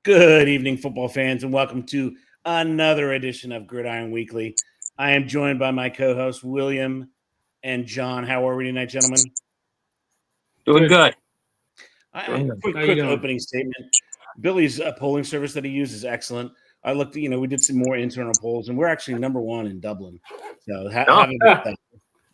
Good evening, football fans, and welcome to another edition of Gridiron Weekly. I am joined by my co-hosts, William and John. How are we tonight, gentlemen? Doing good. Quick opening statement. Billy's polling service that he uses is excellent. I looked, we did some more internal polls, and we're actually number one in Dublin. So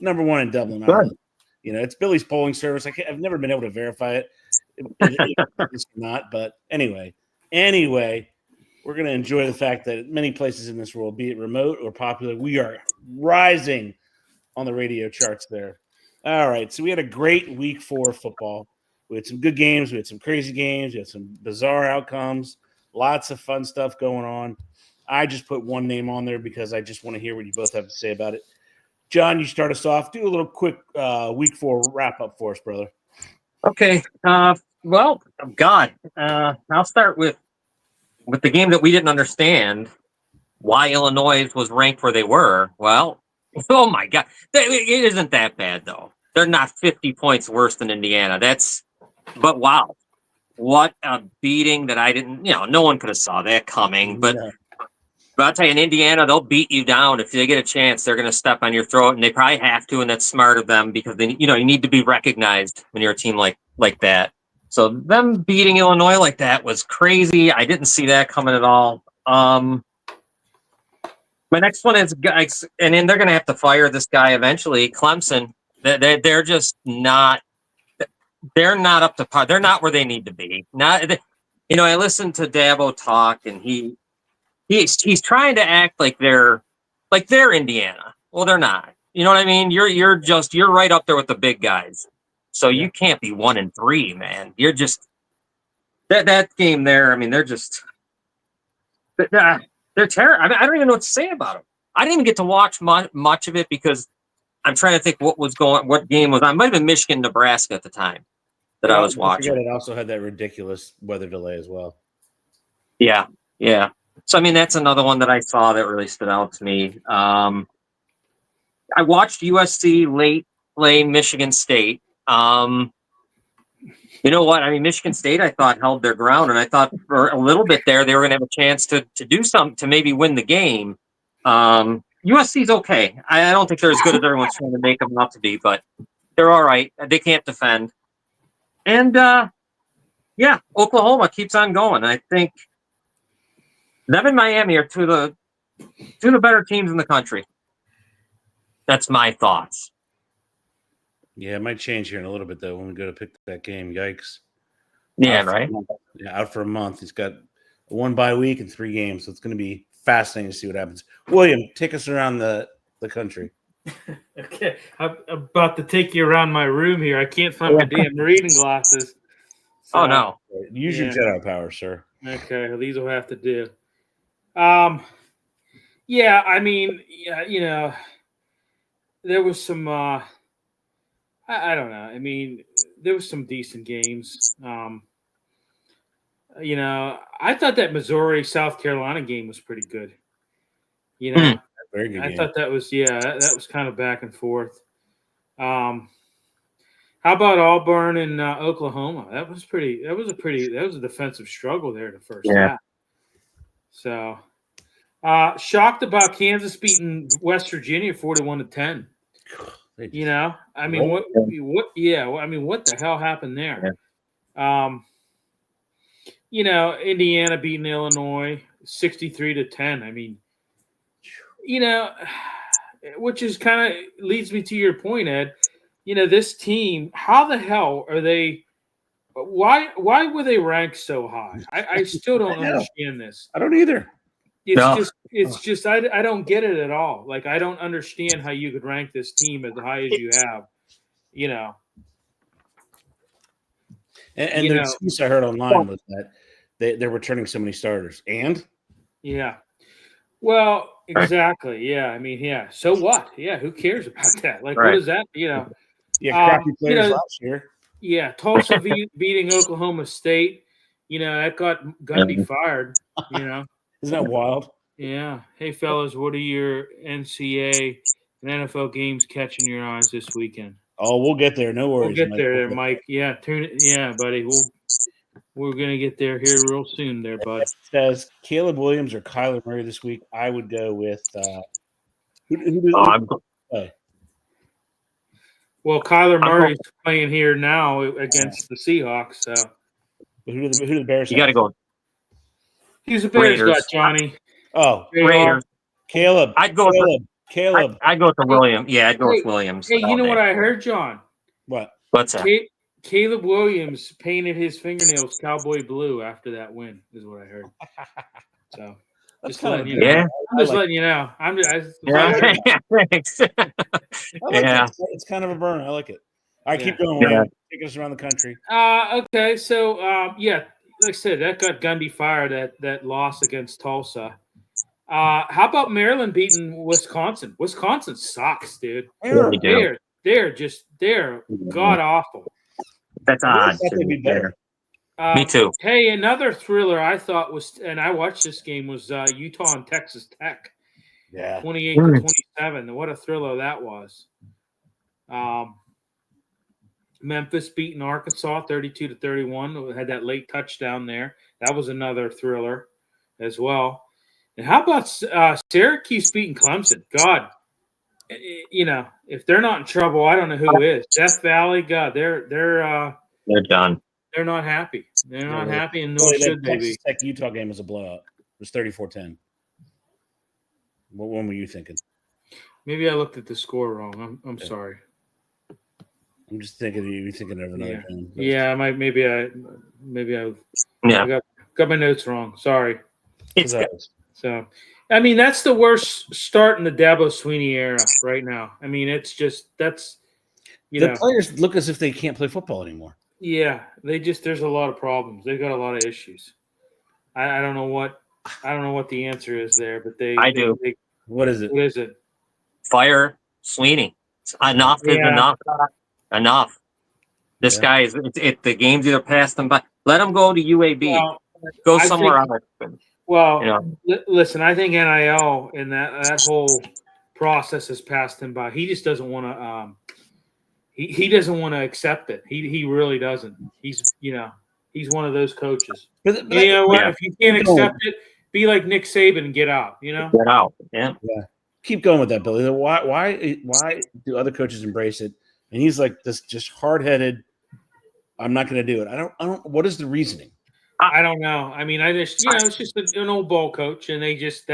number one in Dublin, Ireland. It's Billy's polling service. I've never been able to verify it. It's not, but anyway, we're going to enjoy the fact that many places in this world, be it remote or popular, we are rising on the radio charts there. All right, so we had a great week 4 of football. We had some good games. We had some crazy games. We had some bizarre outcomes. Lots of fun stuff going on. I just put one name on there because I just want to hear what you both have to say about it. John, you start us off. Do a little quick week 4 wrap-up for us, brother. Okay. I'll start with the game that we didn't understand why Illinois was ranked where they were. Well, oh my God. It isn't that bad, though. They're not 50 points worse than Indiana. But wow. What a beating that I didn't, no one could have saw that coming. But I'll tell you, in Indiana, they'll beat you down. If they get a chance, they're going to step on your throat, and they probably have to, and that's smart of them because you need to be recognized when you're a team like that. So them beating Illinois like that was crazy. I didn't see that coming at all. My next one is guys, and then they're going to have to fire this guy eventually. Clemson, they're just not. They're not up to par. They're not where they need to be. I listened to Dabo talk, and he's trying to act like they're Indiana. Well, they're not. You know what I mean? You're right up there with the big guys. So you can't be 1-3, man. You're just that game there. I mean, they're terrible. I mean, I don't even know what to say about them. I didn't even get to watch much of it because I'm trying to think what game was on. It might have been Michigan, Nebraska at the time that I was watching. It also had that ridiculous weather delay as well. Yeah. So, I mean, that's another one that I saw that really stood out to me. I watched USC late play Michigan State. You know what? I mean, Michigan State, I thought, held their ground, and I thought for a little bit there they were going to have a chance to do something to maybe win the game. USC's okay. I don't think they're as good as everyone's trying to make them out to be, but they're all right. They can't defend. And, Oklahoma keeps on going. I think them and Miami are two of the better teams in the country. That's my thoughts. Yeah, it might change here in a little bit, though, when we go to pick that game. Yikes. Yeah, right? Out for a month. He's got 1 bye week and 3 games, so it's going to be fascinating to see what happens. William, take us around the country. Okay. I'm about to take you around my room here. I can't find my damn reading glasses. So, oh, no. Use your Jedi power, sir. Okay, well, these will have to do. I mean, there was some I don't know. I mean, there was some decent games. I thought that Missouri-South Carolina game was pretty good. Very good game. I thought that was that was kind of back and forth. How about Auburn and Oklahoma? That was a defensive struggle there in the first half. So, shocked about Kansas beating West Virginia 41-10. I mean, what the hell happened there? Indiana beating Illinois 63-10. I mean, which is kind of leads me to your point, Ed. This team, how the hell are they? Why were they ranked so high? I still don't understand this. I don't either. It's just I don't get it at all. Like, I don't understand how you could rank this team as high as you have. And the excuse I heard online was that they're returning so many starters. And well, exactly. Yeah, I mean, so what? Yeah, who cares about that? Like, What is that? Crappy players last year. Yeah, Tulsa beating Oklahoma State. That got Gundy fired. Isn't that wild? Yeah. Hey, fellas, what are your NCAA and NFL games catching your eyes this weekend? Oh, we'll get there. No worries. We'll get there, Mike. Yeah, tune it. Yeah, buddy. We're gonna get there here real soon, there, bud. It says Caleb Williams or Kyler Murray this week. I would go with who play? Well, Kyler Murray's playing here now against the Seahawks. So Who do the Bears? You got to go. he's a Bears Raiders. guy, Johnny. Oh, Raiders. Caleb. I'd go. Caleb. I'd go to Williams. Yeah, I'd go with Williams. Hey, you know what I heard, John? What? What's that? Caleb Williams painted his fingernails cowboy blue after that win, is what I heard. So That's just kind letting of you know. Yeah. I'm just letting you know. Thanks. Yeah. It's kind of a burn. I like it. All right, keep going. Yeah. Taking us around the country. Okay, so like I said, that got Gundy fired. That loss against Tulsa. How about Maryland beating Wisconsin? Wisconsin sucks, dude. They're god awful. That's odd. Be better. Me too. Hey, another thriller I thought was, and I watched this game, was Utah and Texas Tech. Yeah, 28-27. What a thriller that was. Memphis beating Arkansas 32-31. Had that late touchdown there. That was another thriller as well. And how about Syracuse beating Clemson? God, if they're not in trouble, I don't know who is. Death Valley, God, they're done. They're not happy. They're not happy, and nor should they be. Tech Utah game was a blowout. It was 34-10. What one were you thinking? Maybe I looked at the score wrong. I'm sorry. I'm just thinking you're thinking of another game. Yeah, maybe I got my notes wrong. Sorry. It's So, I mean, that's the worst start in the Dabo Swinney era right now. I mean, it's just the players look as if they can't play football anymore. Yeah, there's a lot of problems. They've got a lot of issues. I don't know what the answer is there, but do. What is it? What is it? Fire Sweeney. Enough is enough. Enough. This guy is. The game's either passed him by. Let him go to UAB. Go somewhere else. Well, listen. I think NIL and that whole process has passed him by. He just doesn't want to. He doesn't want to accept it. He really doesn't. He's one of those coaches. But you know what? If you can't accept it, be like Nick Saban and get out. Get out. Yeah. Keep going with that, Billy. Why do other coaches embrace it? And he's like this, just hard-headed. I'm not going to do it. I don't. What is the reasoning? I don't know. I mean, it's just an old ball coach, and he's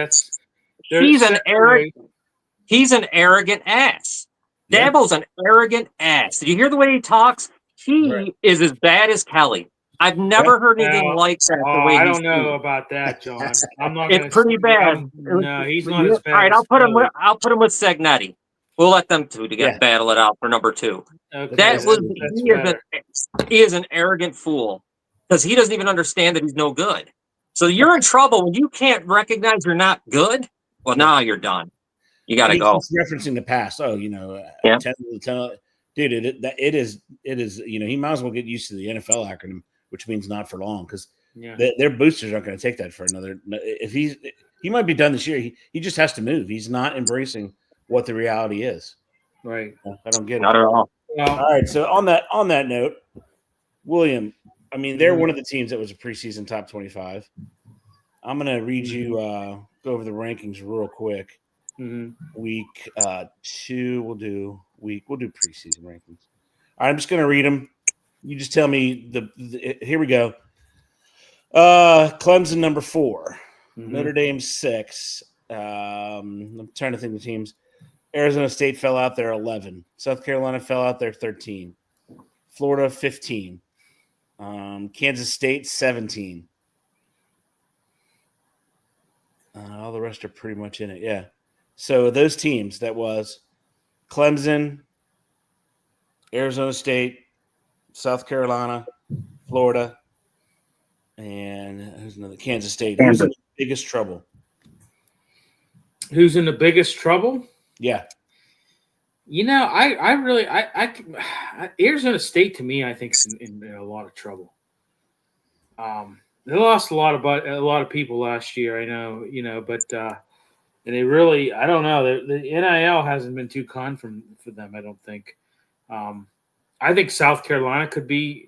an arrogant ass. Dabo's an arrogant ass. Did you hear the way he talks? He is as bad as Kelly. I've never heard anything like that. I don't know about that, John. I'm not. It's pretty bad. No, he's not as bad. All right, I'll put him with Segnetti. We'll let them two battle it out for number 2. Okay, He is an arrogant fool because he doesn't even understand that he's no good. So you're in trouble when you can't recognize you're not good. Well, now you're done. You got to go. He's referencing the past. Oh, 10, dude, it is. He might as well get used to the NFL acronym, which means not for long, because their boosters aren't going to take that for another. If he might be done this year. He just has to move. He's not embracing what the reality is. Right. I don't get it. Not at all. All right. So on that note, William, I mean, they're one of the teams that was a preseason top 25. I'm going to read you, go over the rankings real quick. Week 2, we'll do preseason rankings. All right, I'm just going to read them. You just tell me here we go. Clemson number 4, Notre Dame 6. I'm trying to think of the teams. Arizona State fell out there 11. South Carolina fell out there 13. Florida 15. Kansas State 17. All the rest are pretty much in it. Yeah. So those teams, that was Clemson, Arizona State, South Carolina, Florida, and who's another? Kansas State. Who's in the biggest trouble? Who's in the biggest trouble? Yeah. I really Arizona State, to me, I think is in a lot of trouble. They lost a lot of people last year, I know, but and they really, I don't know, the NIL hasn't been too kind for them, I don't think. I think South Carolina could be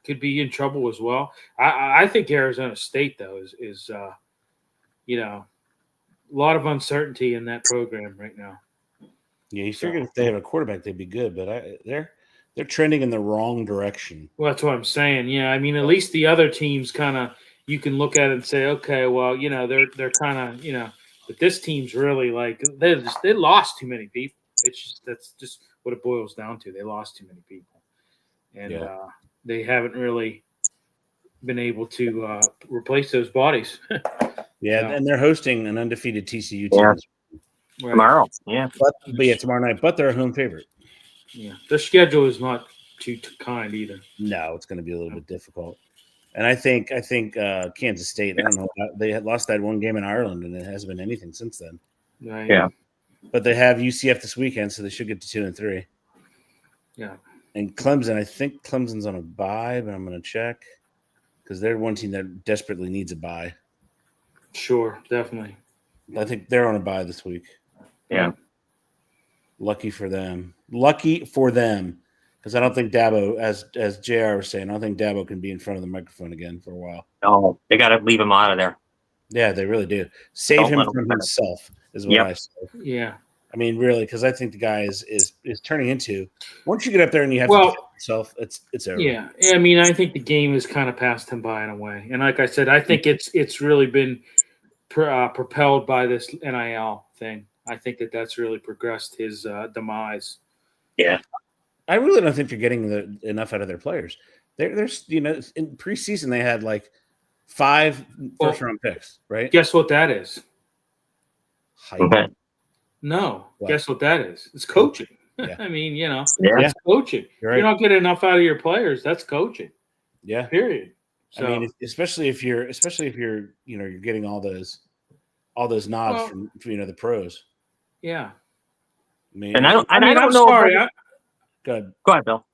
could be in trouble as well. I think Arizona State though is a lot of uncertainty in that program right now. Yeah, you figured if they have a quarterback, they'd be good, but they're trending in the wrong direction. Well, that's what I'm saying. Yeah, I mean, at least the other teams kind of you can look at it and say, okay, well, they're kind of but this team's really like they lost too many people. That's just what it boils down to. They lost too many people, and they haven't really been able to replace those bodies. And they're hosting an undefeated TCU team tomorrow. Yeah, but tomorrow night. But they're a home favorite. Yeah, their schedule is not too kind either. No, it's going to be a little bit difficult. And I think Kansas State. I don't know. They had lost that one game in Ireland, and it hasn't been anything since then. Right. Yeah. But they have UCF this weekend, so they should get to 2-3. Yeah. And Clemson, I think Clemson's on a bye, but I'm going to check because they're one team that desperately needs a bye. Sure, definitely. I think they're on a bye this week. Yeah. Lucky for them. Because I don't think Dabo, as JR was saying, I don't think Dabo can be in front of the microphone again for a while. No, they got to leave him out of there. Yeah, they really do. Save him from himself is what I say. Yeah. I mean, really, because I think the guy is turning into once you get up there and you have to defend yourself, it's over. Yeah. I mean, I think the game has kind of passed him by in a way, and like I said, I think it's really been propelled by this NIL thing. I think that's really progressed his demise. Yeah. I really don't think they're getting enough out of their players. There's in preseason they had like 5 first-round picks, right? Guess what that is? Okay. No. What? Guess what that is? It's coaching. Yeah. I mean, that's coaching. You're right. You're not getting enough out of your players. That's coaching. Yeah. Period. So, I mean, especially if you're you're getting all those nods from the pros. Yeah. I mean, I don't know. Sorry. Go ahead, Bill.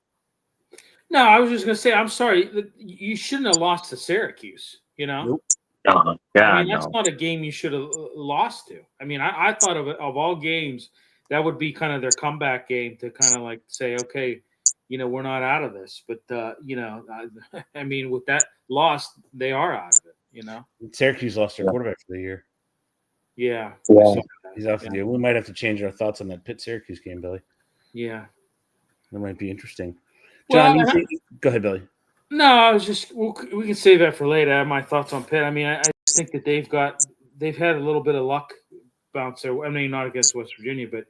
No, I was just going to say, I'm sorry. You shouldn't have lost to Syracuse, Nope. I mean, that's not a game you should have lost to. I mean, I thought of all games, that would be kind of their comeback game to kind of like say, okay, we're not out of this. But, I mean, with that loss, they are out of it, Syracuse lost their quarterback for the year. Yeah. So he's out for the year. We might have to change our thoughts on that Pitt-Syracuse game, Billy. Yeah. That might be interesting. John, go ahead, Billy. No, I was just we can save that for later. I have my thoughts on Pitt. I mean, I just think that they've had a little bit of luck bounce there. I mean, not against West Virginia, but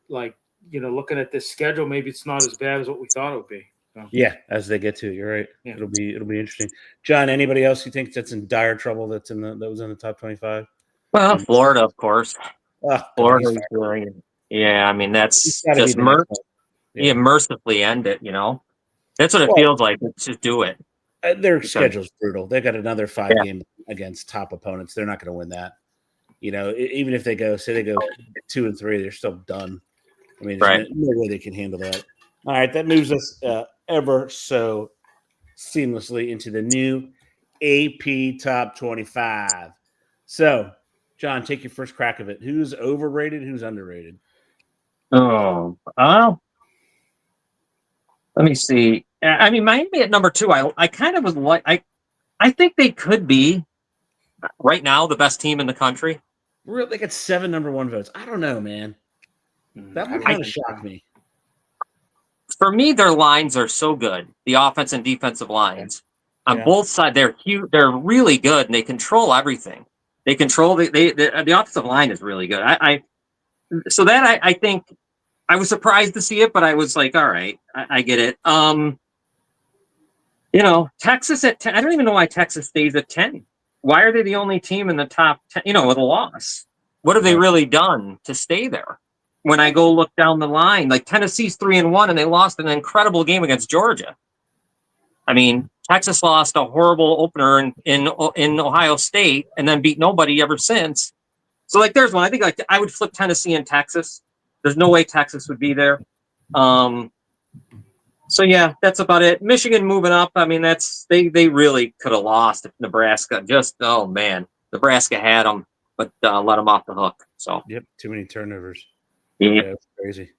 like looking at this schedule, maybe it's not as bad as what we thought it would be. So. Yeah, as they get to it, you're right. Yeah. It'll be interesting. John, anybody else you think that's in dire trouble that was in the top 25? Well, Florida, of course. Florida. Yeah, I mean that's just mercifully end it. That's what it feels like. Let's just do it. Their schedule's brutal. They got another 5 games against top opponents. They're not going to win that. Even if they go 2-3, they're still done. I mean, there's no way they can handle that. All right, that moves us ever so seamlessly into the new AP Top 25. So, John, take your first crack of it. Who's overrated? Who's underrated? Oh, let me see. I mean, Miami at number 2. I kind of was like, I think they could be right now the best team in the country. They got 7 number 1 votes. I don't know, man. That would kind of shock me. For me, their lines are so good. The offense and defensive lines on both sides, they're huge. They're really good, and they control everything. They control the offensive line is really good. I think I was surprised to see it, but I was like, all right, I get it. Texas at 10. I don't even know why Texas stays at 10. Why are they the only team in the top 10, with a loss? What have they really done to stay there? When I go look down the line, like Tennessee's 3-1 and they lost an incredible game against Georgia. I mean, Texas lost a horrible opener in Ohio State and then beat nobody ever since. So there's one. I think I would flip Tennessee and Texas. There's no way Texas would be there. So yeah, that's about it. Michigan moving up. I mean, they really could have lost if Nebraska Nebraska had them, but let them off the hook. So yep, too many turnovers. Yeah, that's crazy.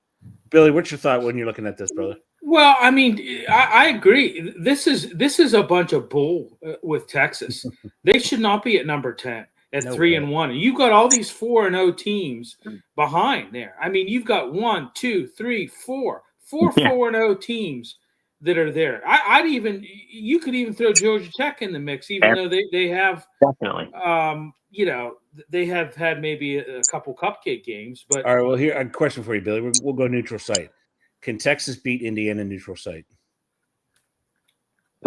Billy, what's your thought when you're looking at this, brother? Well, I mean, I agree. This is a bunch of bull with Texas. They should not be at number 10 at No 3-1. And you've got all these 4-0 teams behind there. I mean, you've got 1, 2, 3, 4 4-0 teams that are there. You could even throw Georgia Tech in the mix, even though they have definitely. They have had maybe a couple cupcake games. But all right, well, here a question for you, Billy. We'll go neutral site. Can Texas beat Indiana neutral site?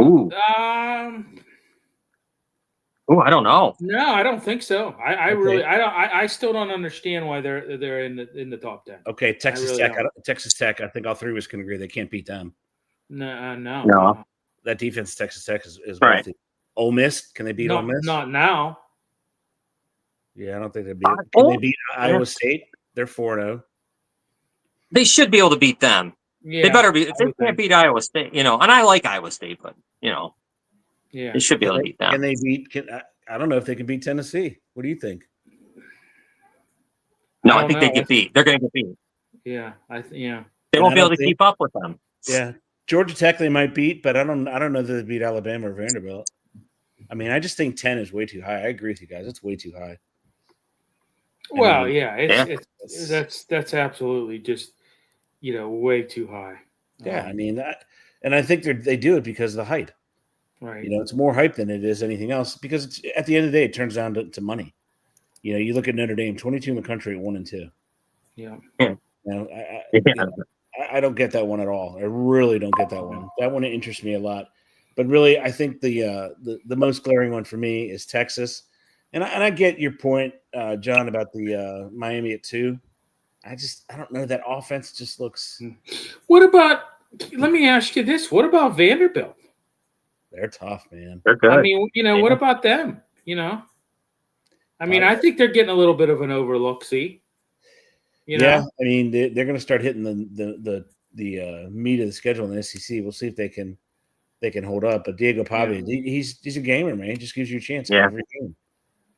Ooh. Oh, I don't know. No, I don't think so. I still don't understand why they're in the top 10. Okay, Texas Tech. I think all three of us can agree they can't beat them. No. That defense, Texas Tech is right. Ole Miss. Can they beat Ole Miss? Not now. Yeah, I don't think they'd beat. Can they beat Iowa State? They're 4-0. They should be able to beat them. Yeah, they better be. If they can't beat Iowa State, and I like Iowa State, but they should be able to beat them. Can they beat? I don't know if they can beat Tennessee. What do you think? No, I think they get beat. They're going to get beat. Yeah, They won't be able to keep up with them. Yeah, Georgia Tech they might beat, but I don't know that they beat Alabama or Vanderbilt. I mean, I just think 10 is way too high. I agree with you guys. It's way too high. Well, that's absolutely just way too high. Yeah, I mean that, and I think they do it because of the hype. Right. It's more hype than it is anything else because at the end of the day, it turns down to money. You look at Notre Dame, 22 in the country at 1-2. Yeah. I don't get that one at all. I really don't get that one. That one interests me a lot. But really, I think the most glaring one for me is Texas. And I get your point, John, about the Miami at 2. I don't know. That offense just looks. What about? Let me ask you this: what about Vanderbilt? They're tough, man. They're good. I mean, what about them? I mean, I think they're getting a little bit of an overlook. See. Yeah, I mean, they're going to start hitting the meat of the schedule in the SEC. We'll see if they can hold up. But Diego Pavia, he's a gamer, man. He just gives you a chance every game.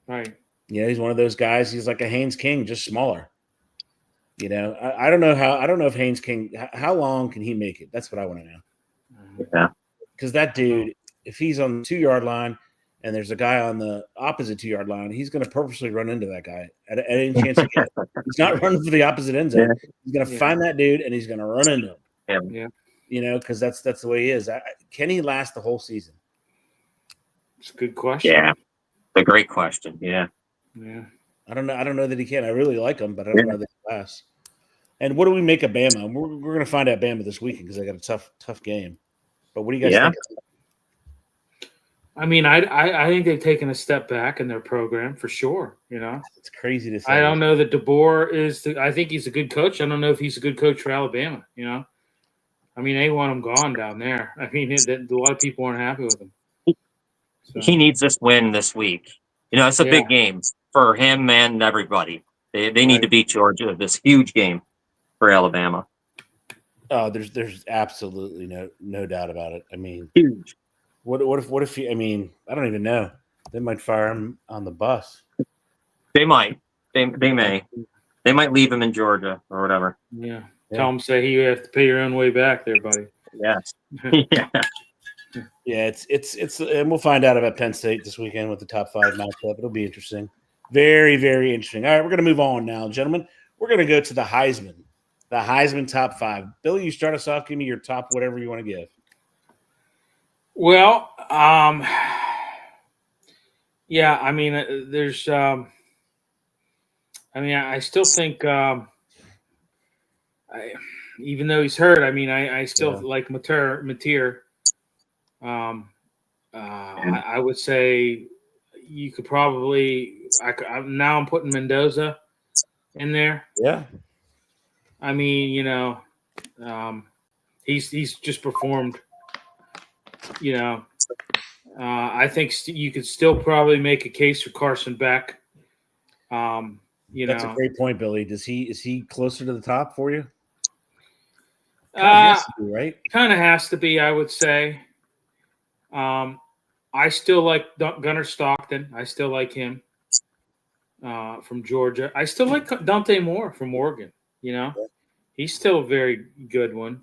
Right. He's one of those guys. He's like a Haynes King, just smaller. I don't know if Haynes King, how long can he make it? That's what I want to know. Yeah. Because that dude, if he's on the 2-yard line and there's a guy on the opposite 2-yard line, he's going to purposely run into that guy at any chance he gets. He's not running for the opposite end zone. Yeah. He's going to find that dude and he's going to run into him. Yeah. Because that's the way he is. Can he last the whole season? It's a good question. Yeah. It's a great question. Yeah. Yeah. I don't know that he can. I really like him, but I don't know that he lasts. And what do we make of Bama? We're going to find out Bama this weekend because they got a tough game. But what do you guys think? I mean, I think they've taken a step back in their program for sure. It's crazy to say. I don't know that DeBoer is. I think he's a good coach. I don't know if he's a good coach for Alabama. I mean, they want him gone down there. I mean, a lot of people aren't happy with him. So. He needs this win this week. It's a big game for him and everybody. They need to beat Georgia. This huge game for Alabama. Oh, there's absolutely no doubt about it. I mean, huge. What if he? I mean, I don't even know. They might fire him on the bus. They might. They may. They might leave him in Georgia or whatever. Yeah. Tell him, say you have to pay your own way back there, buddy. Yes. Yeah. It's and we'll find out about Penn State this weekend with the top 5 matchup. It'll be interesting. Very, very interesting. All right, we're going to move on now, gentlemen. We're going to go to the Heisman. The Heisman top 5. Billy, you start us off. Give me your top whatever you want to give. Well, yeah, I mean, there's, I still think, even though he's hurt, I mean, I still like Mateer. I would say you could probably, now I'm putting Mendoza in there. Yeah. I mean, he's just performed. I think you could still probably make a case for Carson Beck. That's a great point, Billy. Is he closer to the top for you? Has to be, right? Kind of has to be, I would say. I still like Gunnar Stockton. I still like him from Georgia. I still like Dante Moore from Oregon. He's still a very good one.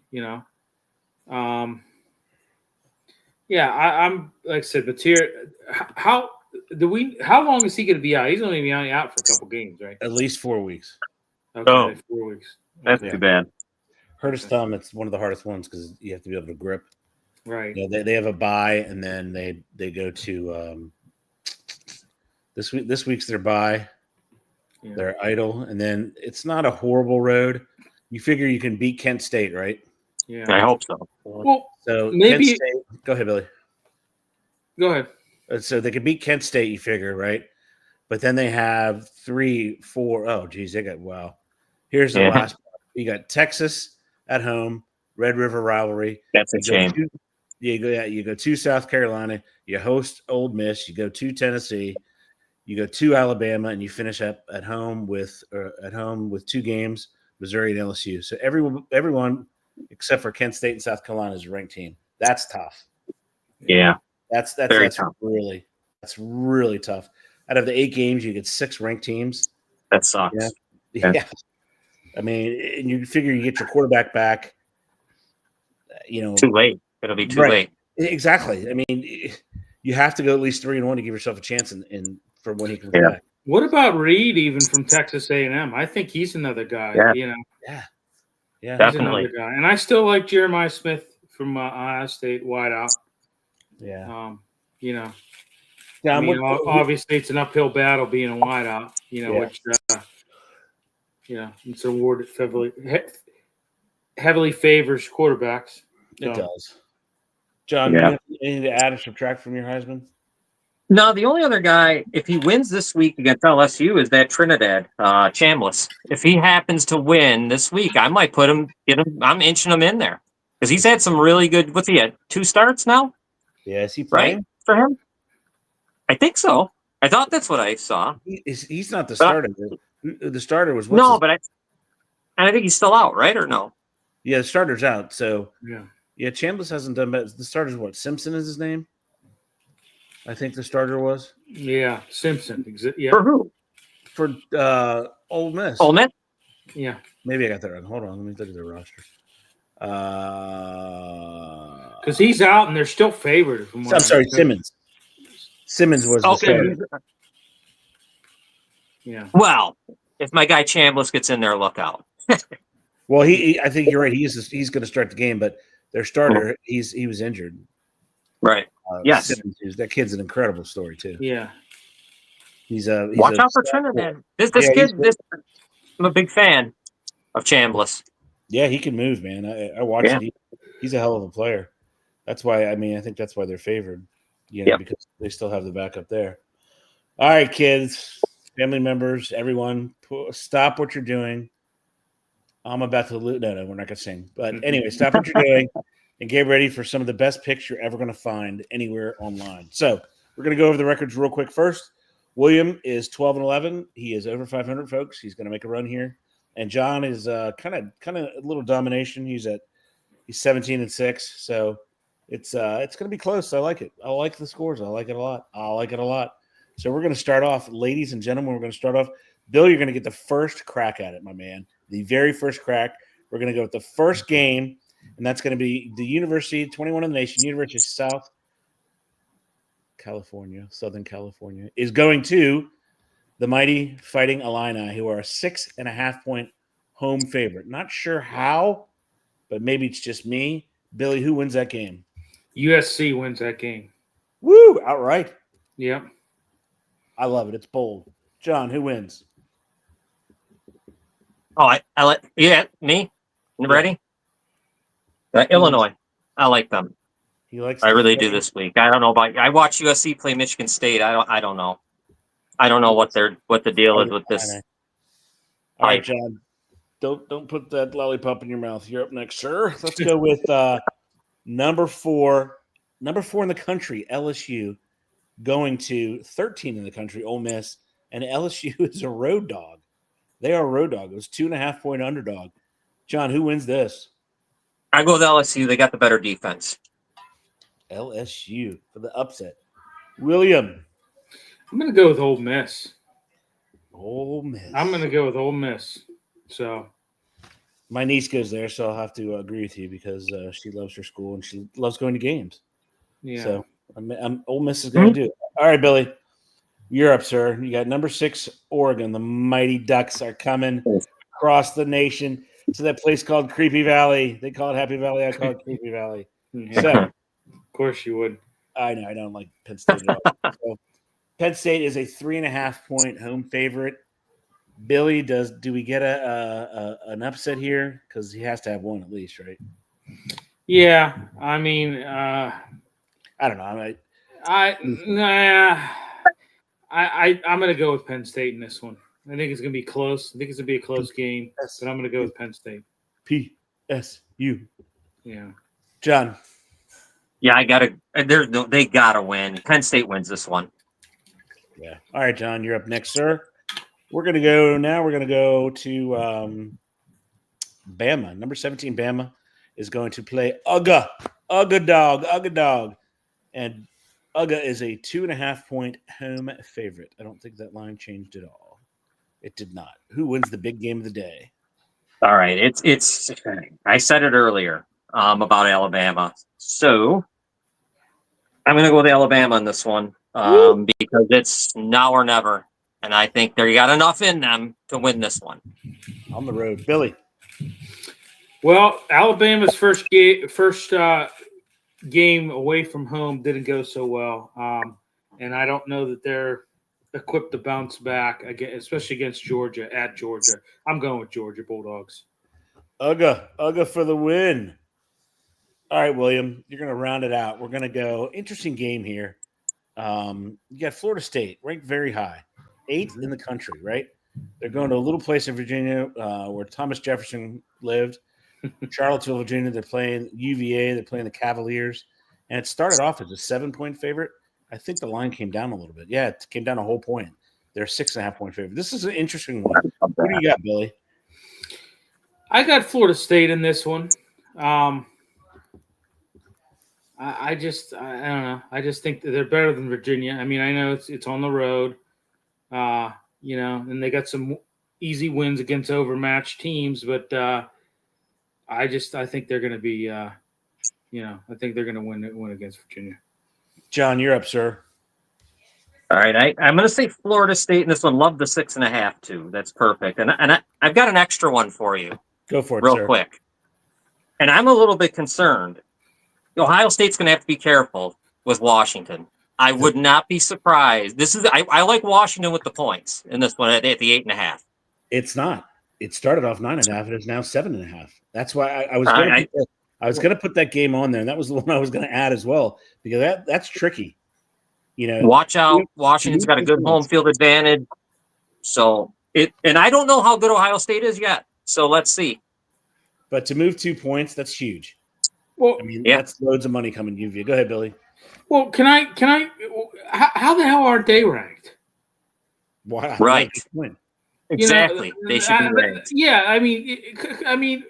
Yeah, I'm like I said, but here, how long is he going to be out? He's only going to be out for a couple games, right? At least 4 weeks. Okay, 4 weeks. That's Okay. too bad. Hurt his thumb. It's one of the hardest ones because you have to be able to grip. Right. Yeah, they have a bye, and then they go to this week. This week's their bye. Yeah. They're idle, and then it's not a horrible road. You figure you can beat Kent State, right? Yeah, I hope so. Well, so maybe. Kent State, go ahead, Billy. Go ahead. So they can beat Kent State, you figure, right? But then they have 3, 4. Oh, geez, they got wow. Here's the last part. You got Texas at home, Red River rivalry. That's a shame. You go to South Carolina. You host Ole Miss. You go to Tennessee. You go to Alabama, and you finish up at home with 2 games, Missouri and LSU. So everyone except for Kent State and South Carolina is a ranked team. That's tough. Yeah, that's tough. really tough. Out of the 8 games, you get 6 ranked teams. That sucks. Yeah. I mean, and you figure you get your quarterback back. Too late. It'll be too late. Exactly. I mean, you have to go at least 3-1 to give yourself a chance in for when he comes back. What about Reed, even from Texas A&M? I think he's another guy. Yeah, he's another guy. And I still like Jeremiah Smith from Ohio State wideout. Yeah. I mean, obviously it's an uphill battle being a wideout. Which it's a award that heavily favors quarterbacks. So. It does. John, do you have anything to add or subtract from your Heisman? No, the only other guy, if he wins this week against LSU, is that Trinidad, Chambliss. If he happens to win this week, I might I'm inching him in there. Because he's had some really good, what's he had, 2 starts now? Yeah, is he playing? Right, for him? I think so. I thought that's what I saw. He's not the starter. The starter was but I think he's still out, right, or no? Yeah, the starter's out. So yeah, Chambliss hasn't done bad. The starter's what? Simpson is his name. I think the starter was. Yeah, Simpson. Yeah. For who? For Ole Miss. Ole Miss? Yeah. Maybe I got that wrong. Hold on, let me look at their roster. Because he's out and they're still favored. I'm sorry, Simmons. Simmons was the starter. Yeah. Well, if my guy Chambliss gets in there, look out. Well, I think you're right. He's going to start the game, but their starter, he was injured. Right. Yes. Simmons, that kid's an incredible story too. Yeah. Watch out for Trinidad. This kid. I'm a big fan of Chambliss. Yeah, he can move, man. I watched it. He's a hell of a player. That's why. I think that's why they're favored. Because they still have the backup there. All right, kids, family members, everyone, stop what you're doing. I'm about to lose. No, we're not going to sing. But anyway, stop what you're doing and get ready for some of the best picks you're ever going to find anywhere online. So we're going to go over the records real quick first. William is 12-11. He is over 500, folks. He's going to make a run here. And John is kind of a little domination. He's 17-6. So it's going to be close. I like it. I like the scores. I like it a lot. So we're going to start off, ladies and gentlemen. We're going to start off. Bill, you're going to get the first crack at it, my man. The very first crack. We're going to go with the first game, and that's going to be the University, 21 in the nation, University of Southern California, is going to the mighty Fighting Illini, who are a 6.5-point home favorite. Not sure how, but maybe it's just me. Billy, who wins that game? USC wins that game. Woo! Outright. Yeah. I love it. It's bold. John, who wins? Oh, me. Ready? Illinois. I like them. I really do this week. I don't know about. I watched USC play Michigan State. I don't know. I don't know what the deal is with this. All right, John. Don't put that lollipop in your mouth. You're up next, sir. Let's go with number 4 in the country, LSU, going to 13 in the country, Ole Miss, and LSU is a road dog. They are a road dog. It was 2.5-point underdog. John, who wins this? I go with LSU. They got the better defense. LSU for the upset. William. I'm going to go with Ole Miss. Ole Miss. I'm going to go with Ole Miss. So My niece goes there, so I'll have to agree with you because she loves her school and she loves going to games. Yeah. So Ole Miss is going to do it. All right, Billy. You're up, sir. You got number 6, Oregon. The Mighty Ducks are coming across the nation to that place called Creepy Valley. They call it Happy Valley. I call it Creepy Valley. Yeah. So, Of course you would. I know. I don't like Penn State at all. So, Penn State is a 3.5-point home favorite. Billy, do we get an upset here? Because he has to have one at least, right? Yeah. I mean, I don't know. I'm going to go with Penn State in this one. I think it's going to be close. I think it's going to be a close game, but I'm going to go with Penn State. PSU. Yeah. John. Yeah, they gotta win. Penn State wins this one. Yeah. All right, John, you're up next, sir. We're gonna go to Bama. Number 17, Bama is going to play Uga Dog. And Uga is a 2.5-point home favorite. I don't think that line changed at all. It did not. Who wins the big game of the day? All right, it's. I said it earlier about Alabama, so I'm going to go with Alabama on this one because it's now or never, and I think they got enough in them to win this one. On the road, Billy. Well, Alabama's first game away from home didn't go so well, and I don't know that they're equipped to bounce back again, especially against Georgia at Georgia. I'm going with Georgia Bulldogs. Uga for the win. All right, William, you're going to round it out. We're going to go interesting game here. You got Florida State ranked very high, 8th in the country, right? They're going to a little place in Virginia where Thomas Jefferson lived. Charlottesville, Virginia. They're playing UVA. They're playing the Cavaliers, and it started off as a 7-point favorite. I think the line came down a little bit. Yeah, it came down a whole point. They're a 6.5-point favorite. This is an interesting one. What do you got, Billy? I got Florida State in this one. I don't know. I just think that they're better than Virginia. I mean, I know it's on the road, and they got some easy wins against overmatched teams, but I think they're going to be, I think they're going to win against Virginia. John, you're up, sir. All right, I'm going to say Florida State in this one. Love the 6.5 too. That's perfect. And I've got an extra one for you. Go for it, real sir. Quick. And I'm a little bit concerned. Ohio State's going to have to be careful with Washington. I would not be surprised. I like Washington with the points in this one at the 8.5. It's not. It started off 9.5. And it's now 7.5. That's why I was going to put that game on there, and that was the one I was going to add as well because that's tricky. Watch out. Washington's got a good home field advantage. So and I don't know how good Ohio State is yet. So let's see. But to move 2 points, that's huge. Well, I mean, that's loads of money coming to you. Go ahead, Billy. Well, can I? How the hell aren't they ranked? Wow. Right. Exactly. They should be ranked. Yeah. I mean,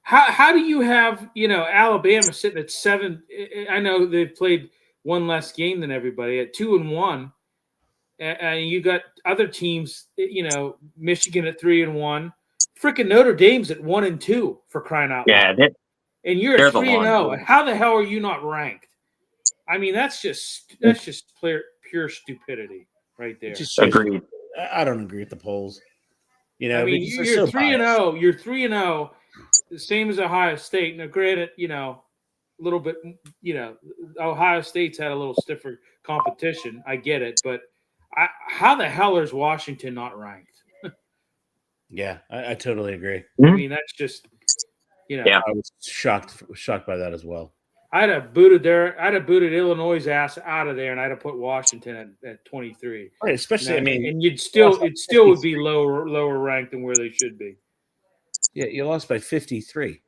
how do you have, Alabama sitting at 7? I know they've played one less game than everybody at 2-1. And you got other teams, Michigan at 3-1. Freaking Notre Dame's at 1-2 for crying out loud. Yeah. And you're at 3-0. How the hell are you not ranked? I mean, that's just pure stupidity right there. Agreed. I don't agree with the polls. I mean, you're 3-0. You're 3-0, the same as Ohio State. Now, granted, a little bit. Ohio State's had a little stiffer competition. I get it, but how the hell is Washington not ranked? Yeah, I totally agree. I mean, that's just. I was shocked by that as well. I'd have booted Illinois' ass out of there, and I'd have put Washington at 23. Right, especially, and it still would be lower ranked than where they should be. Yeah, you lost by 53.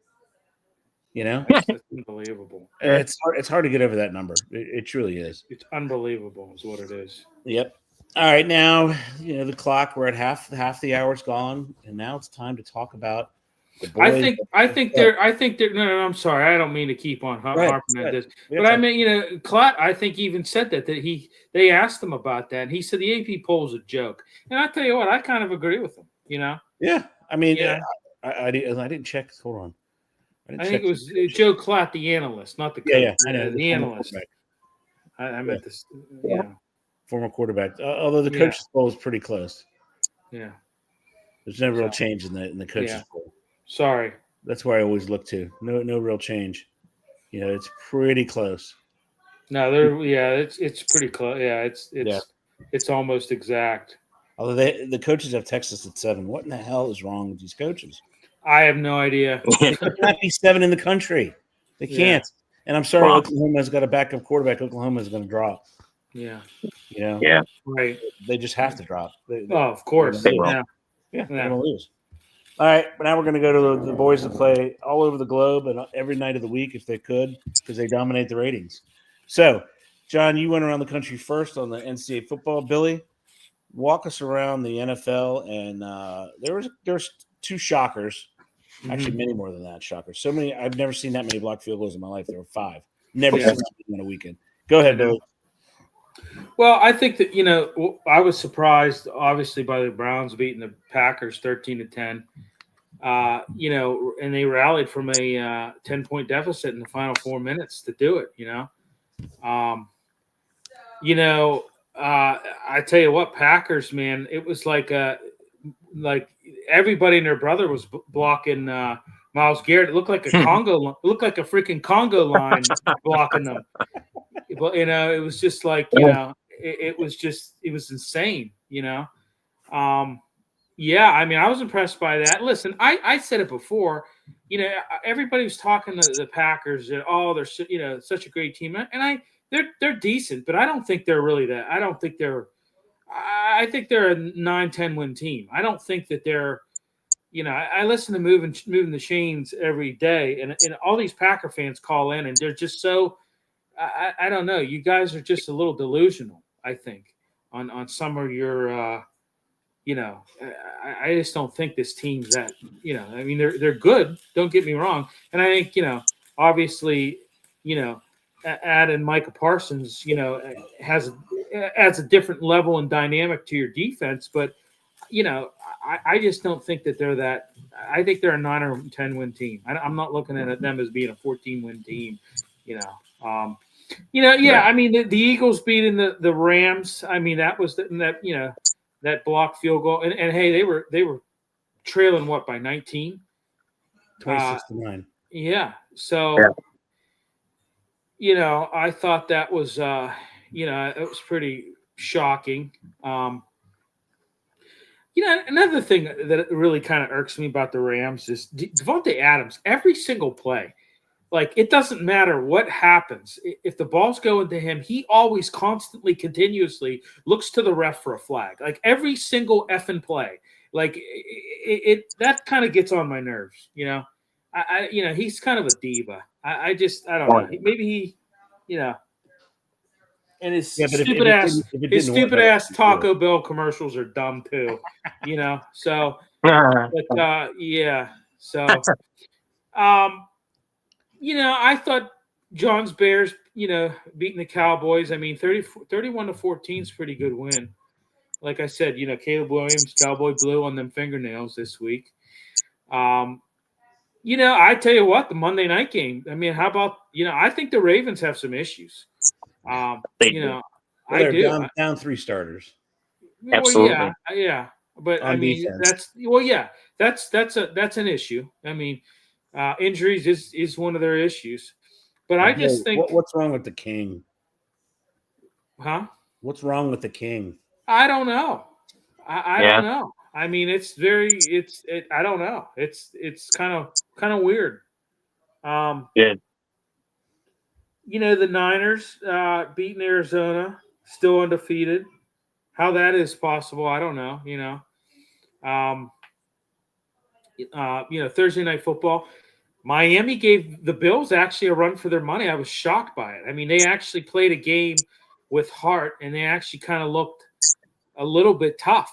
That's unbelievable. It's hard to get over that number. It truly is. It's unbelievable, is what it is. Yep. All right, now the clock. We're at half the hour's gone, and now it's time to talk about. I think they're. No, I'm sorry. I don't mean to keep on harping at this, but I mean, Klatt, I think even said that they asked him about that, and he said the AP poll's a joke. And I tell you what, I kind of agree with him. Yeah, I mean, I didn't check. Hold on. I think it was Joe Klatt, the analyst, not the coach. Yeah, I know, the analyst. I meant this. Yeah. Former quarterback. Although the coach's poll is pretty close. Yeah. There's no real change in the coach's poll. Sorry. That's where I always look to. No real change. It's pretty close. No, it's pretty close. Yeah, it's almost exact. Although the coaches have Texas at 7. What in the hell is wrong with these coaches? I have no idea. They can't be 7 in the country. They can't. And I'm sorry, Oklahoma's got a backup quarterback. Oklahoma is going to drop. Yeah. Yeah. Right. They just have to drop. Of course. They will. Yeah, they're going to lose. All right, but now we're going to go to the boys that play all over the globe and every night of the week if they could, because they dominate the ratings. So, John, you went around the country first on the NCAA football. Billy, walk us around the NFL, and there was 2 shockers. Actually, many more than that shockers. So many. I've never seen that many blocked field goals in my life. There were 5. Never seen that many on a weekend. Go ahead, Billy. Well, I think that I was surprised, obviously, by the Browns beating the Packers 13-10. And they rallied from a 10-point deficit in the final 4 minutes to do it. I tell you what, Packers, man, it was like everybody and their brother was blocking Myles Garrett. It looked like a freaking Congo line blocking them. But it was just like it was insane. I mean, I was impressed by that. Listen, I said it before. Everybody was talking to the Packers that they're such a great team, and they're decent, but I don't think they're really that. I don't think they're. I think they're a 9-10 win team. I don't think that they're. I listen to moving the chains every day, and all these Packer fans call in, and they're just so. I don't know. You guys are just a little delusional, I think, on some of your. I just don't think this team's that. I mean, they're good. Don't get me wrong, and I think obviously, adding Micah Parsons, adds a different level and dynamic to your defense, but I just don't think that they're that. I think they're a 9 or 10 win team. I'm not looking at them as being a 14 win team. I mean, the Eagles beating the Rams. I mean, that was that blocked field goal, and hey, they were trailing what by 19, 26-9. Yeah. So, I thought that was it was pretty shocking. Another thing that really kind of irks me about the Rams is Devontae Adams. Every single play. Like, it doesn't matter what happens. If the ball's going to him, he always constantly, continuously looks to the ref for a flag. Like, every single effing play. Like, that kind of gets on my nerves, he's kind of a diva. I don't know. Maybe he, and his stupid ass Taco Bell commercials are dumb too, So, but I thought John's Bears, beating the Cowboys. I mean, 31-14 is a pretty good win. Like I said, Caleb Williams, Cowboy Blue on them fingernails this week. I tell you what, the Monday night game. I mean, how about I think the Ravens have some issues. I do. Down 3 starters. Absolutely. Well, yeah. But on I mean, defense. that's an issue. I mean, injuries is one of their issues. But I just think what's wrong with the King? Huh? What's wrong with the King? I don't know. I don't know. I mean, I don't know. It's kind of weird. Good. The Niners beating Arizona, still undefeated. How that is possible, I don't know. Thursday Night Football. Miami gave the Bills actually a run for their money. I was shocked by it. I mean, they actually played a game with heart, and they actually kind of looked a little bit tough.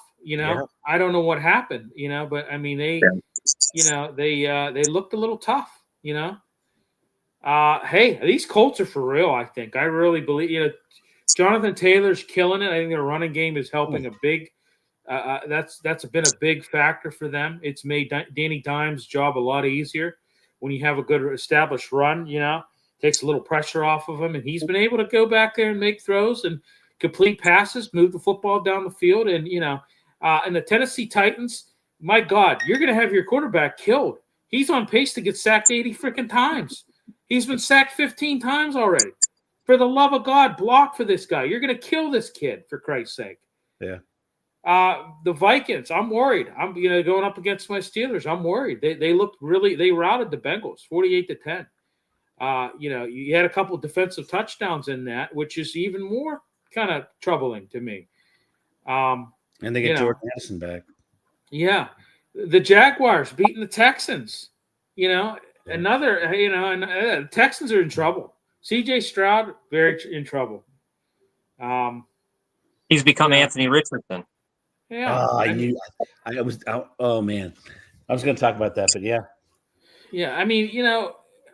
I don't know what happened. But I mean, they looked a little tough. Hey, these Colts are for real. I think I really believe. Jonathan Taylor's killing it. I think their running game is helping a big That's been a big factor for them. It's made Danny Dimes' job a lot easier when you have a good established run. Takes a little pressure off of him, and he's been able to go back there and make throws and complete passes, move the football down the field, and and the Tennessee Titans. My God, you're going to have your quarterback killed. He's on pace to get sacked 80 freaking times. He's been sacked 15 times already. For the love of God, block for this guy. You're going to kill this kid, for Christ's sake. Yeah. The Vikings, I'm worried. I'm going up against my Steelers. I'm worried. They looked really. They routed the Bengals 48-10. You had a couple of defensive touchdowns in that, which is even more kind of troubling to me. And they get Jordan Addison back. Yeah, the Jaguars beating the Texans. Another. Texans are in trouble. C.J. Stroud very in trouble. He's become Anthony Richardson. Yeah, Oh man, I was going to talk about that, but yeah. Yeah, I mean,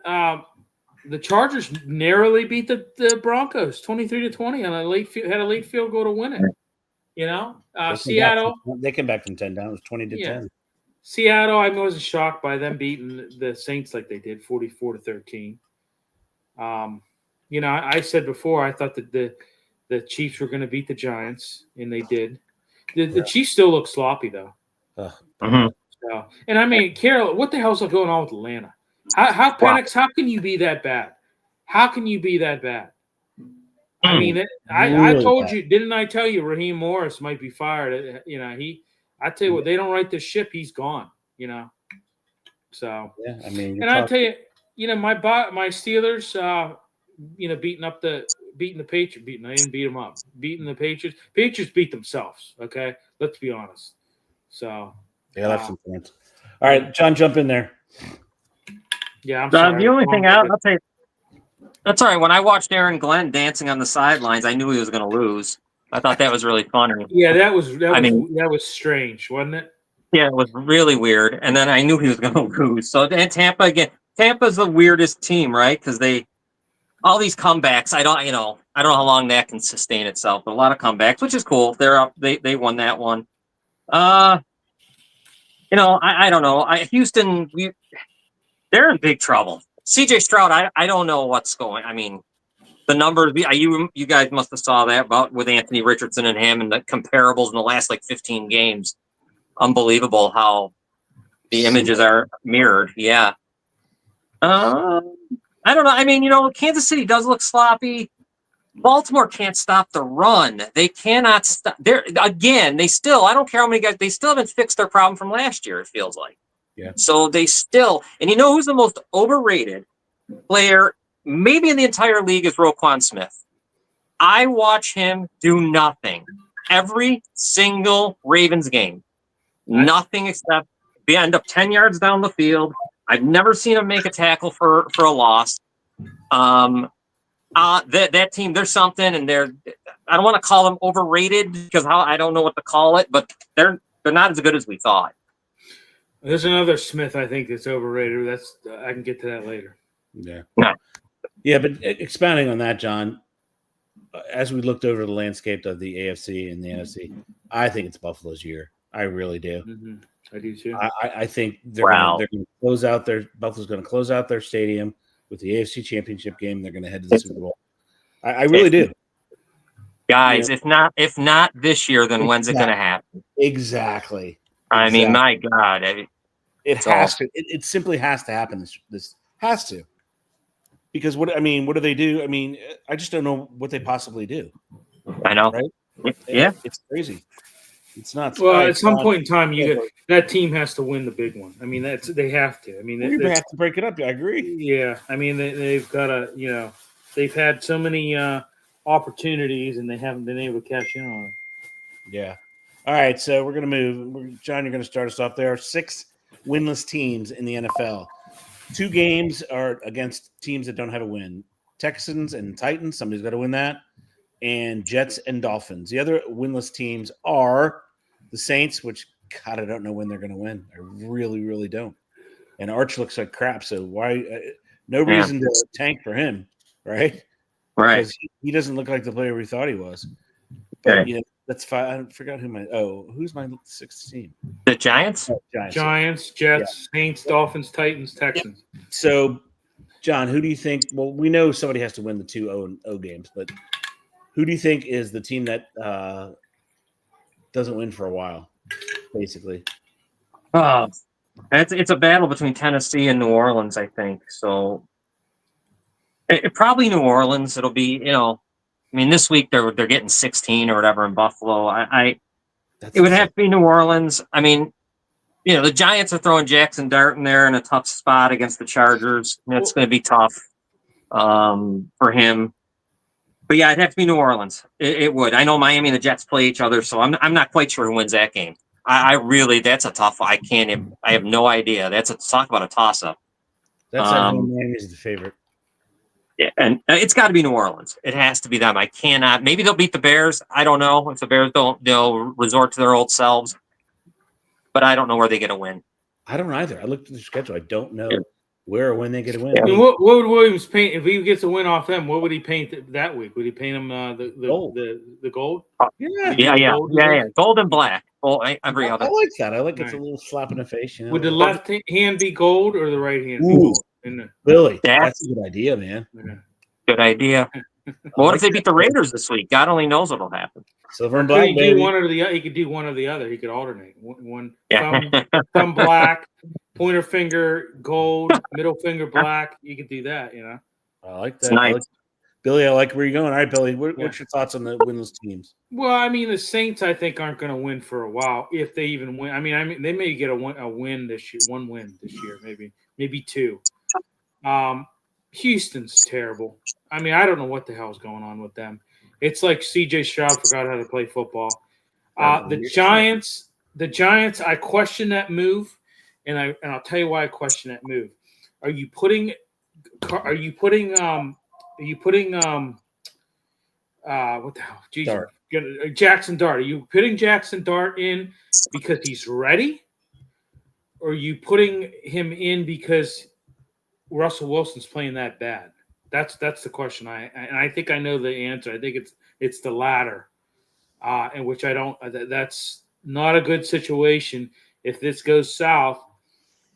the Chargers narrowly beat the Broncos 23-20 on had a late field goal to win it. Seattle. They came back from 10 down. It was 20-10. Seattle, I wasn't shocked by them beating the Saints like they did, 44-13. I said before I thought that the Chiefs were going to beat the Giants, and they did. The Chiefs still look sloppy though. Mm-hmm. So, and I mean, Carol, what the hell's going on with Atlanta? How Penix? How can you be that bad? How can you be that bad? I mean, I told you, didn't I tell you Raheem Morris might be fired? I tell you what, they don't right this ship, he's gone. So yeah, I mean, and I tell you, my Steelers, beating the Patriots, they didn't beat them up, beating the Patriots. Patriots beat themselves. Okay, let's be honest. So yeah, that's some points. All right, John, jump in there. Yeah, I'm sorry. The only thing I'll say, that's all right. When I watched Aaron Glenn dancing on the sidelines, I knew he was going to lose. I thought that was really funny. Yeah, that was strange, wasn't it? Yeah, it was really weird. And then I knew he was going to lose. So, and Tampa again. Tampa's the weirdest team, right? Because all these comebacks. I don't know how long that can sustain itself. But a lot of comebacks, which is cool. They're up. They won that one. I don't know. Houston, they're in big trouble. C.J. Stroud, I don't know what's going. I mean, the numbers. You guys must have saw that about with Anthony Richardson and him and the comparables in the last 15 games. Unbelievable how the images are mirrored. Yeah. I don't know. I mean, Kansas City does look sloppy. Baltimore can't stop the run. They cannot stop. They still. I don't care how many guys. They still haven't fixed their problem from last year. It feels like. Yeah. So they still, and who's the most overrated player maybe in the entire league is Roquan Smith. I watch him do nothing every single Ravens game. Nothing except they end up 10 yards down the field. I've never seen him make a tackle for a loss. That team, there's something, and I don't want to call them overrated because I don't know what to call it, but they're not as good as we thought. There's another Smith I think that's overrated. I can get to that later. Yeah. No. Yeah, but expounding on that, John, as we looked over the landscape of the AFC and the NFC, I think it's Buffalo's year. I really do. Mm-hmm. I do too. I think they're going to close out Buffalo's going to close out their stadium with the AFC Championship game. They're going to head to the Super Bowl. I really do. Guys, if not this year, then when's it going to happen? Exactly. I mean, my God. It has to. It simply has to happen. This has to. Because what do they do? I mean, I just don't know what they possibly do. I know. Right? Yeah. It's crazy. It's nuts. Well, at some point in time, that team has to win the big one. I mean, they have to. I mean, they have to break it up. I agree. Yeah. I mean, they've got to, they've had so many opportunities and they haven't been able to cash in on it. Yeah. All right. So we're going to move. John, you're going to start us off. There are 6 winless teams in the NFL. 2 games are against teams that don't have a win. Texans and Titans. Somebody's got to win that. And Jets and Dolphins. The other winless teams are the Saints, which, God, I don't know when they're going to win. I really, really don't. And Arch looks like crap. So why? No reason to tank for him, right? Right. Because he doesn't look like the player we thought he was. But That's fine. I forgot who's my 6th team? The Giants? Oh, Giants, Jets, Saints, Dolphins, Titans, Texans. So, John, who do you think? Well, we know somebody has to win the 2 0 games, but who do you think is the team that doesn't win for a while, basically? It's a battle between Tennessee and New Orleans, I think. So, probably New Orleans. It'll be, this week they're getting 16 or whatever in Buffalo. It would have to be New Orleans. The Giants are throwing Jackson Dart in there in a tough spot against the Chargers. That's going to be tough for him. But yeah, it'd have to be New Orleans. It would. I know Miami and the Jets play each other, so I'm not quite sure who wins that game. I really, that's a tough one. I have no idea. Talk about a toss-up. That's Miami's the favorite. Yeah, and it's got to be New Orleans. It has to be them. I cannot. Maybe they'll beat the Bears. I don't know if the Bears they'll resort to their old selves. But I don't know where they get a win. I don't either. I looked at the schedule. I don't know where or when they get a win. Yeah. What would Williams paint if he gets a win off them? What would he paint that week? Would he paint them the gold? Yeah. Gold and black. Every other. I like that. I like it's a little slap in the face. Would the left hand be gold or the right hand be gold? Billy, that's a good idea, man. Yeah. Good idea. What if they beat the Raiders this week? God only knows what'll happen. Silver and black, baby. One or the other. He could do one or the other. He could alternate. One thumb black, pointer finger gold, middle finger black. You could do that. I like that. Nice. Billy, I like where you're going. All right, Billy, what's your thoughts on the winless teams? Well, the Saints, I think, aren't going to win for a while if they even win. they may get a win this year, one win this year, maybe 2. Houston's terrible. I don't know what the hell's going on with them. It's like C.J. Stroud forgot how to play football. The Giants. I question that move, and I'll tell you why I question that move. Are you putting what the hell? Jesus. Jackson Dart. Are you putting Jackson Dart in because he's ready, or are you putting him in because Russell Wilson's playing that bad? That's the question. I think I know the answer. I think it's the latter, in which I don't. That's not a good situation. If this goes south,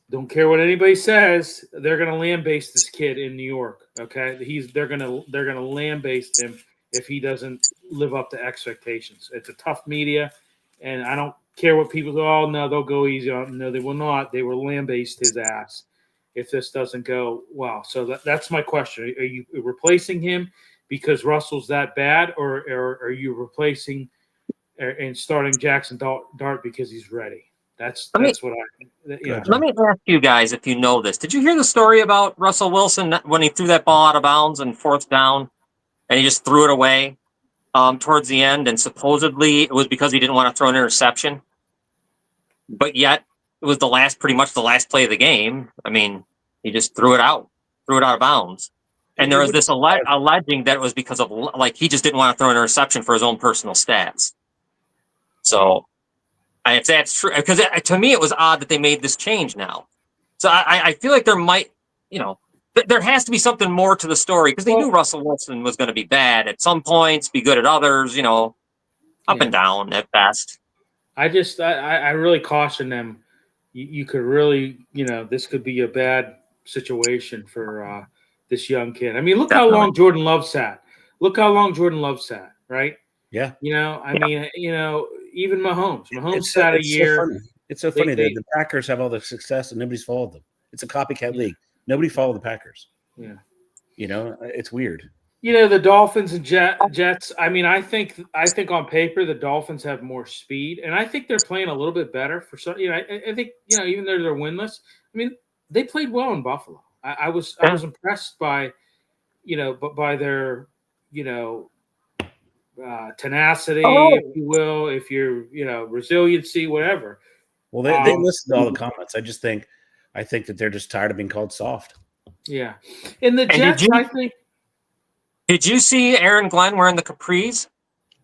don't care what anybody says. They're going to lambaste this kid in New York. Okay, they're going to lambaste him if he doesn't live up to expectations. It's a tough media, and I don't care what people go. Oh no, they'll go easy on. No, they will not. They will lambaste his ass if this doesn't go well. So that's my question. Are you replacing him because Russell's that bad, or are you replacing and starting Jackson Dart because he's ready? That's what I. Yeah. Let me ask you guys if you know this. Did you hear the story about Russell Wilson when he threw that ball out of bounds and 4th down, and he just threw it away towards the end, and supposedly it was because he didn't want to throw an interception, but yet it was pretty much the last play of the game. He just threw it out of bounds. And there was this alleging that it was because of he just didn't want to throw an interception for his own personal stats. So if that's true, because to me, it was odd that they made this change now. So I feel like there might, there has to be something more to the story because they knew Russell Wilson was going to be bad at some points, be good at others, up and down at best. I really caution them. You could really, this could be a bad situation for this young kid. Look Definitely. How long Jordan Love sat. Right? Yeah. Even Mahomes sat a year. It's so funny. The Packers have all the success and nobody's followed them. It's a copycat league. Nobody followed the Packers. Yeah. It's weird. The Dolphins and Jets. I think on paper the Dolphins have more speed, and I think they're playing a little bit better for some. I think even though they're winless, they played well in Buffalo. I was impressed by, by their tenacity, if you will, if you're resiliency, whatever. Well, they listened to all the comments. I think that they're just tired of being called soft. Yeah, in the Jets, I think. Did you see Aaron Glenn wearing the capris?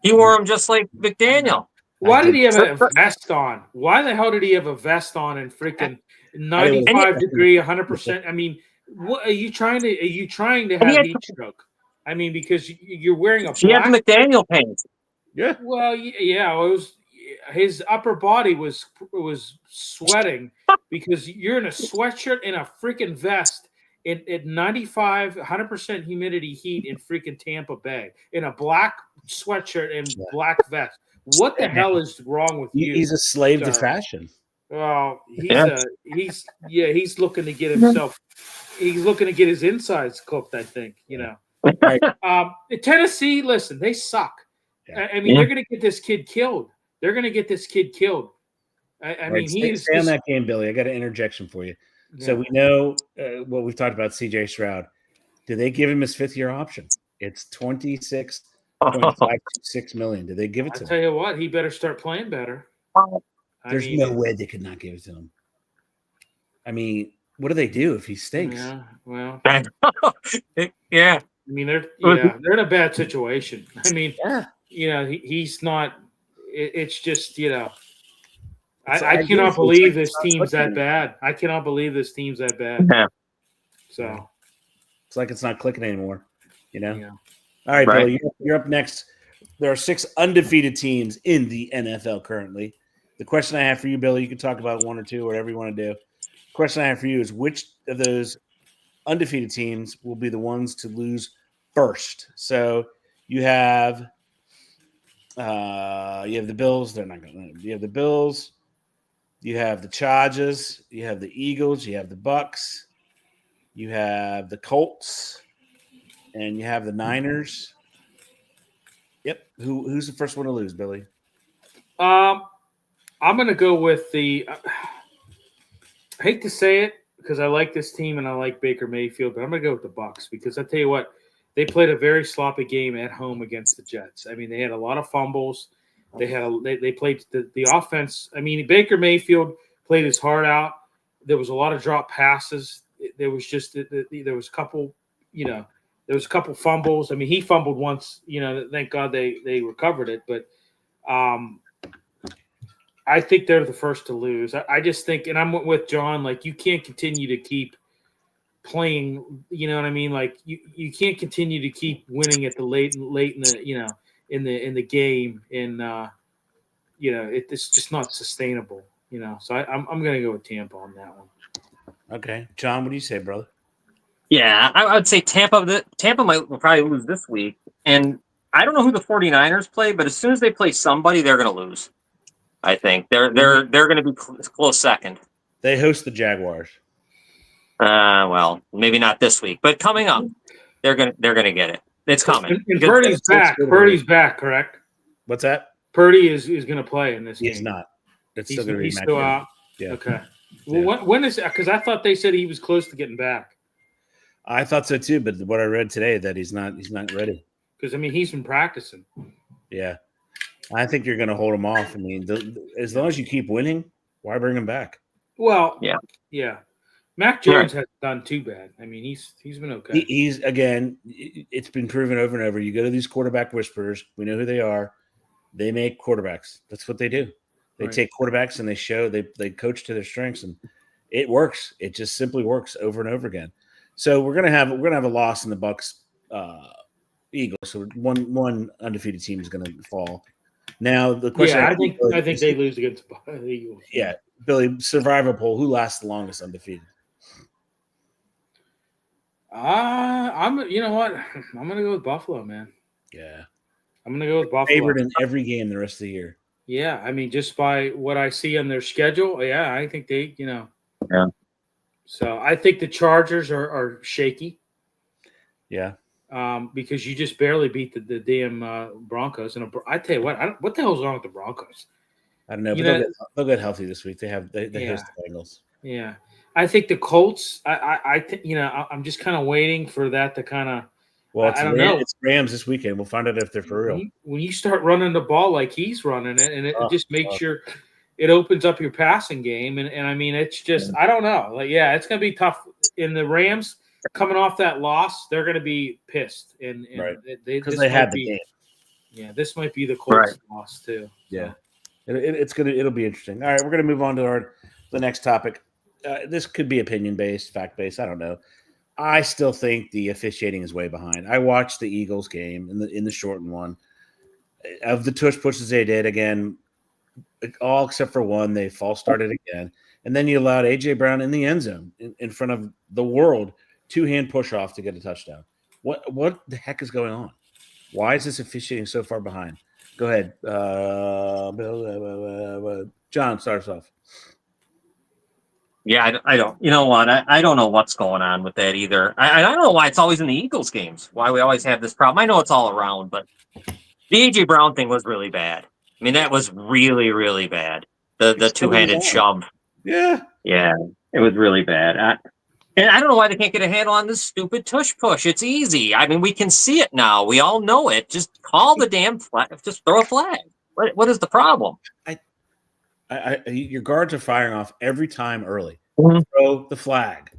He wore them just like McDaniel. Why did he have a vest on? Why the hell did he have a vest on in freaking 95-degree, 100%? What are you trying to? Are you trying to have heat stroke? Because you're wearing a. He had the McDaniel pants. Yeah. Well, yeah, it was his upper body was sweating because you're in a sweatshirt and a freaking vest at 95, 100% humidity heat in freaking Tampa Bay in a black sweatshirt and black vest. What the hell is wrong with you? He's a slave to sir? fashion. Well, he's looking to get himself. He's looking to get his insides cooked. I think Right. Tennessee, listen, they suck. Yeah. I mean, they're going to get this kid killed. They're going to get this kid killed. I mean, stay on that game, Billy. I got an interjection for you. Yeah. So we know what we've talked about, C.J. Stroud. Did they give him his fifth-year option? It's $26.526 million. Did they give it to him? I'll tell you what, he better start playing better. There's no way they could not give it to him. I mean, what do they do if he stinks? Yeah, well, yeah. I mean, they're in a bad situation. I mean, he's not. It's just I cannot believe this team's that bad. I cannot believe this team's that bad. Yeah. So it's like it's not clicking anymore. Yeah. All right, Billy, you're up next. There are 6 undefeated teams in the NFL currently. The question I have for you, Billy, you can talk about 1 or 2, whatever you want to do. The question I have for you is which of those undefeated teams will be the ones to lose first? So you have the Bills. They're not going to. You have the Bills. You have the Chargers. You have the Eagles. You have the Bucks. You have the Colts, and you have the Niners. Yep. Who's the first one to lose, Billy? I'm going to go with the. I hate to say it because I like this team and I like Baker Mayfield, but I'm going to go with the Bucks because I tell you what, they played a very sloppy game at home against the Jets. I mean, they had a lot of fumbles. They played the offense. I mean, Baker Mayfield played his heart out. There was a lot of drop passes. There was a couple, there was a couple fumbles. I mean, he fumbled once. Thank God they recovered it. But I think they're the first to lose. I just think, and I'm with John. Like, you can't continue to keep playing. You know what I mean? Like, you can't continue to keep winning at the late in the in the game, and it's just not sustainable. So I'm going to go with Tampa on that one. Okay, John, what do you say, brother? Yeah, I would say Tampa will probably lose this week, and I don't know who the 49ers play, but as soon as they play somebody, they're going to lose. I think they're going to be close second. They host the Jaguars. Well, maybe not this week, but coming up, they're going to get it. It's coming. And Purdy's back. Purdy's back, correct? What's that? Purdy is going to play in this game. He's not. He's still out. Yeah. Okay. Well, yeah. When is that? Because I thought they said he was close to getting back. I thought so too, but what I read today that he's not ready. Because I mean, he's been practicing. Yeah. I think you're going to hold him off. I mean, as long as you keep winning, why bring him back? Well, yeah. Mac Jones hasn't done too bad. I mean, he's been okay. He's again. It's been proven over and over. You go to these quarterback whisperers. We know who they are. They make quarterbacks. That's what they do. They take quarterbacks and they coach to their strengths, and it works. It just simply works over and over again. So we're gonna have a loss in the Bucks Eagles. So one undefeated team is gonna fall. Now the question. Yeah, I think they lose against the Eagles. Yeah, Billy, survival poll. Who lasts the longest undefeated? You know what? I'm gonna go with Buffalo, man. Yeah, I'm gonna go with Buffalo. Favored in every game the rest of the year. Yeah, I mean, just by what I see on their schedule, yeah, I think they, Yeah. So I think the Chargers are shaky. Yeah. Because you just barely beat the damn Broncos, and I tell you what the hell's wrong with the Broncos? I don't know, but they'll get healthy this week. They host the Bengals. Yeah, I think the Colts. I think I'm just kind of waiting for that to kind of. Well, I don't know. It's Rams this weekend. We'll find out if they're for real. When you start running the ball like he's running it, and it just makes it opens up your passing game, and I mean, it's just I don't know. Like, yeah, it's gonna be tough. In the Rams coming off that loss, they're gonna be pissed, and because they had the game. Yeah, this might be the Colts loss too. Yeah, it'll be interesting. All right, we're gonna move on to the next topic. This could be opinion based, fact based. I don't know. I still think the officiating is way behind. I watched the Eagles game in the shortened one. of the tush pushes they did, again, all except for one, they false started again. And then you allowed A.J. Brown in the end zone in front of the world, 2-hand push off to get a touchdown. What the heck is going on? Why is this officiating so far behind? Go ahead. John, start us off. Yeah, I don't. You know what? I don't know what's going on with that either. I don't know why it's always in the Eagles games. Why we always have this problem. I know it's all around, but the A.J. Brown thing was really bad. I mean, that was really, really bad. The two-handed shove. Yeah. Yeah, it was really bad. And I don't know why they can't get a handle on this stupid tush push. It's easy. I mean, we can see it now. We all know it. Just call the damn flag. Just throw a flag. What is the problem? Your guards are firing off every time early. Mm-hmm. Throw the flag.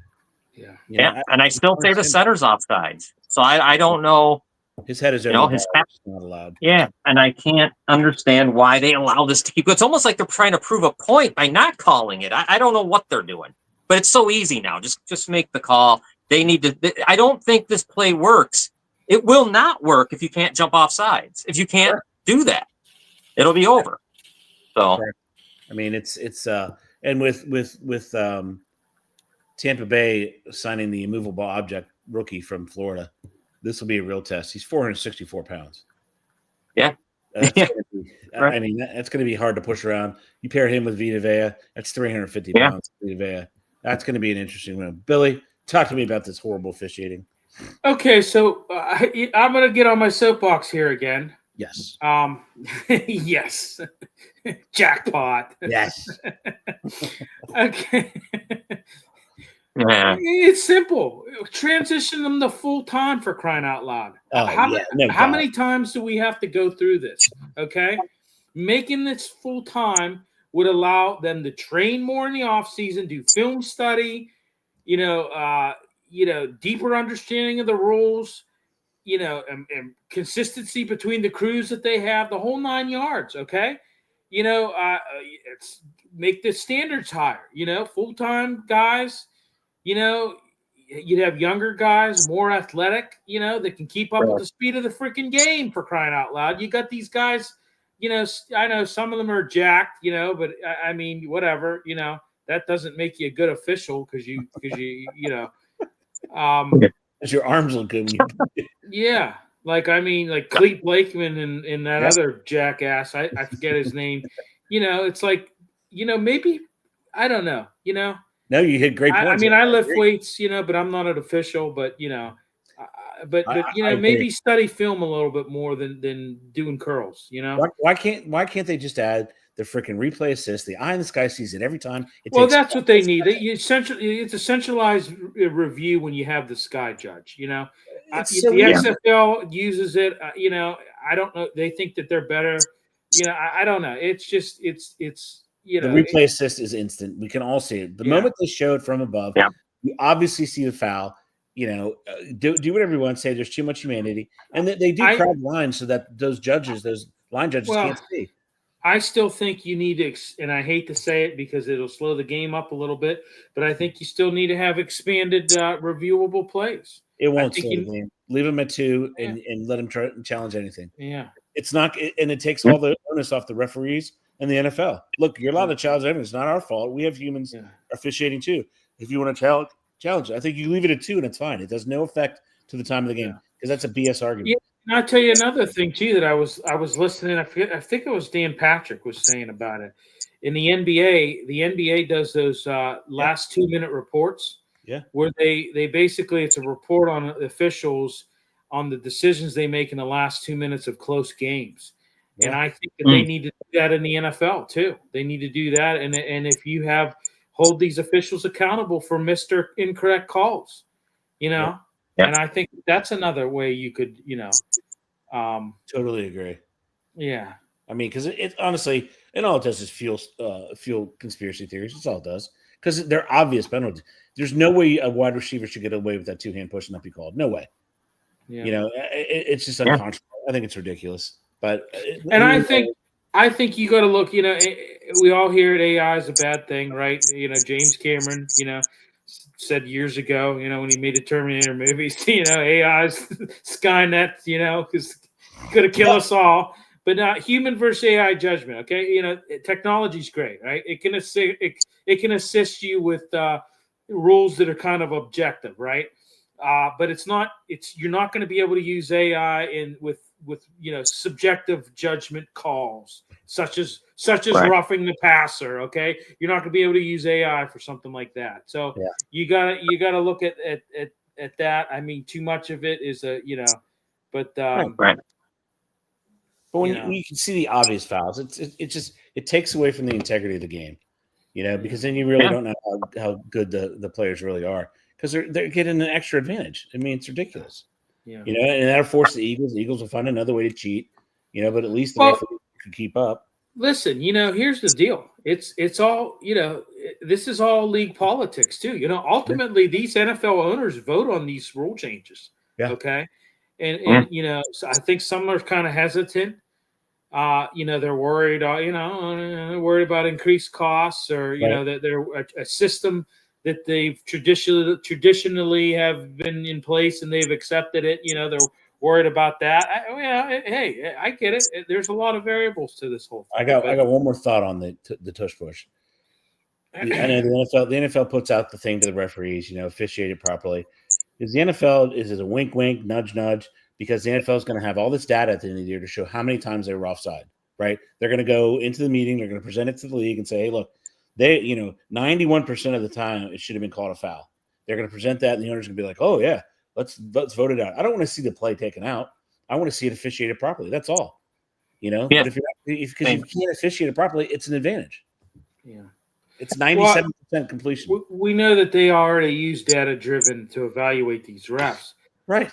Yeah. And I still say the center's offsides. So I don't know. His head is his not allowed. Yeah, and I can't understand why they allow this to keep. It's almost like they're trying to prove a point by not calling it. I don't know what they're doing, but it's so easy now. Just make the call. They need to. I don't think this play works. It will not work if you can't jump off sides. If you can't do that, it'll be over. So, I mean, it's and with Tampa Bay signing the immovable object rookie from Florida, this will be a real test. He's 464 pounds. Yeah. I mean, that's going to be hard to push around. You pair him with Vita Vea, that's 350 pounds. Vita Vea. That's going to be an interesting one. Billy, talk to me about this horrible officiating. Okay, so I'm going to get on my soapbox here again. Yes. Yes. Jackpot. Yes. Okay. Yeah. It's simple. Transition them to full time, for crying out loud. How many times do we have to go through this? Okay. Making this full time would allow them to train more in the off season, do film study, deeper understanding of the rules, and consistency between the crews that they have, the whole 9 yards. Okay. It's make the standards higher, full time guys. You'd have younger guys, more athletic, that can keep up with the speed of the freaking game, for crying out loud. You got these guys, I know some of them are jacked, but I mean, whatever, that doesn't make you a good official because you as your arms look good. Yeah. Like Clete Blakeman and that other jackass, I forget his name. It's like, maybe, I don't know, No, you hit great points. I mean, I lift weights, but I'm not an official. But maybe study film a little bit more than doing curls. Why can't they just add the freaking replay assist? The eye in the sky sees it every time. That's what they need. It's a centralized review when you have the sky judge. The XFL uses it. I don't know. They think that they're better. I don't know. It's just it's. The replay assist is instant. We can all see it. The moment they show it from above, you obviously see the foul. Do whatever you want. Say there's too much humanity, and they do crowd lines so that those line judges can't see. I still think you need to, and I hate to say it because it'll slow the game up a little bit, but I think you still need to have expanded reviewable plays. It won't slow the game. Leave them at 2 and let them try and challenge anything. Yeah, it's not, and it takes all the onus off the referees and the NFL. Look, you're allowed to challenge everything. It's not our fault. We have humans officiating too. If you want to challenge it, I think you leave it at 2 and it's fine. It does no effect to the time of the game because that's a BS argument. Yeah. And I'll tell you another thing too that I was listening. I think it was Dan Patrick was saying about it. In the NBA does those last 2-minute reports. Yeah, where they basically, it's a report on officials on the decisions they make in the last 2 minutes of close games. Yeah. And I think that they need to do that in the NFL too. They need to do that. And if you hold these officials accountable for Mr. Incorrect calls, Yeah. And I think that's another way you could, totally agree. Yeah. I mean, because it honestly, and all it does is fuel conspiracy theories. That's all it does. Because they're obvious penalties. There's no way a wide receiver should get away with that 2-hand push and not be called. No way. Yeah. It's just unconscionable. I think it's ridiculous. But I think you got to look. We all hear it. AI is a bad thing, right? James Cameron, said years ago, when he made the Terminator movies, AI's Skynet, because going to kill us all. not human versus AI judgment. Okay, technology's great, right? It can assist you with rules that are kind of objective, right? But you're not going to be able to use AI with subjective judgment calls, such as Right. roughing the passer. Okay, you're not going to be able to use AI for something like that. So you gotta look at that. I mean, too much of it is but Right. But when you can see the obvious fouls, it takes away from the integrity of the game, because then you really don't know how good the players really are, because they're getting an extra advantage. I mean, it's ridiculous. Yeah. And that'll force the Eagles. The Eagles will find another way to cheat, but at least the referee can keep up. Listen, here's the deal. It's all, this is all league politics too. Ultimately these NFL owners vote on these rule changes. Yeah. Okay. And so I think some are kind of hesitant. They're worried, worried about increased costs, or, that they're a system that they've traditionally have been in place and they've accepted it. They're worried about that. Hey, I get it. There's a lot of variables to this whole thing. I got one more thought on the tush push. I know the NFL puts out the thing to the referees, officiate it properly. Is the NFL is a wink, wink, nudge, nudge, because the NFL is going to have all this data at the end of the year to show how many times they were offside, right? They're going to go into the meeting, they're going to present it to the league and say, hey, look, 91% of the time it should have been called a foul. They're going to present that, and the owner's going to be like, oh yeah, let's vote it out. I don't want to see the play taken out. I want to see it officiated properly. That's all. Yeah. But if you can't officiate it properly, it's an advantage. Yeah. It's 97% completion. We know that they already use data-driven to evaluate these refs. Right.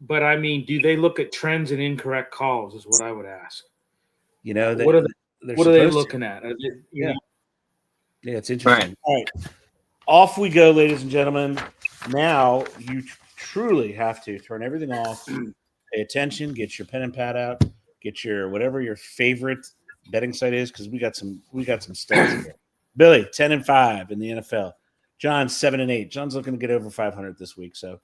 But, I mean, do they look at trends and incorrect calls is what I would ask. What are they looking at? Yeah, it's interesting. Right. All right. Off we go, ladies and gentlemen. Now you truly have to turn everything off, pay attention, get your pen and pad out, get your whatever your favorite betting site is, because we got some stats here. Billy, 10-5 in the NFL. John, 7-8. John's looking to get over 500 this week, so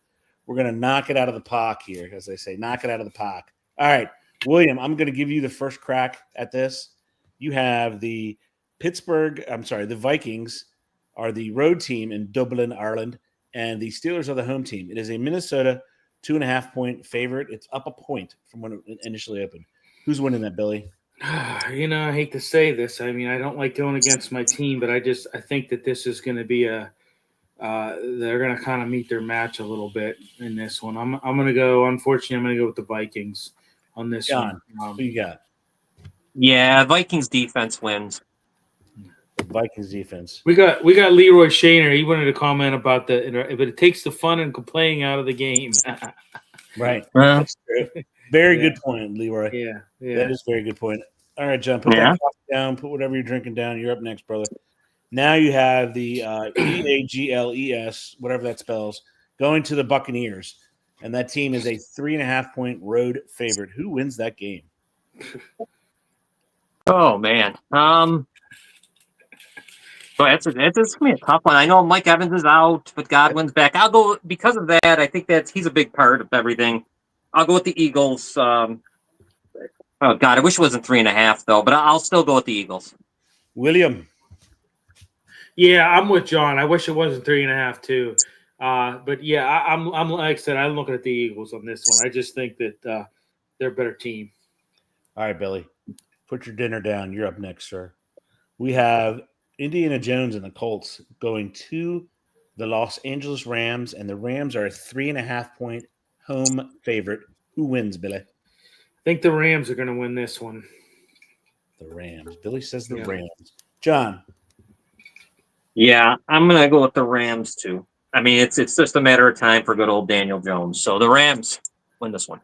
we're going to knock it out of the park here, as they say. Knock it out of the park. All right, William, I'm going to give you the first crack at this. You have the Vikings are the road team in Dublin, Ireland, and the Steelers are the home team. It is a Minnesota 2.5-point favorite. It's up a point from when it initially opened. Who's winning that, Billy? I hate to say this. I mean, I don't like going against my team, but I think that this is going to be they're going to kind of meet their match a little bit in this one. I'm going to go, unfortunately, I'm going to go with the Vikings on this John, one. who you got? Yeah, Vikings defense wins. Vikings defense. We got Leroy Shaner. He wanted to comment about but it takes the fun and complaining out of the game. Right. Well, very good point, Leroy. Yeah. That is a very good point. All right, John, put that coffee down. Put whatever you're drinking down. You're up next, brother. Now you have the Eagles, whatever that spells, going to the Buccaneers, and that team is a 3.5-point road favorite. Who wins that game? Oh man, so it's gonna be a tough one. I know Mike Evans is out, but Godwin's back. I'll go because of that. I think he's a big part of everything. I'll go with the Eagles. Oh God, I wish it wasn't 3.5 though, but I'll still go with the Eagles. William. Yeah, I'm with John. I wish it wasn't 3.5 too. But yeah, I'm like I said, I'm looking at the Eagles on this one. I just think that they're a better team. All right, Billy, put your dinner down. You're up next, sir. We have Indiana Jones and the Colts going to the Los Angeles Rams, and the Rams are a 3.5-point home favorite. Who wins, Billy? I think the Rams are going to win this one. The Rams. Billy says the Rams. John. Yeah, I'm going to go with the Rams too. I mean, it's just a matter of time for good old Daniel Jones. So the Rams win this one.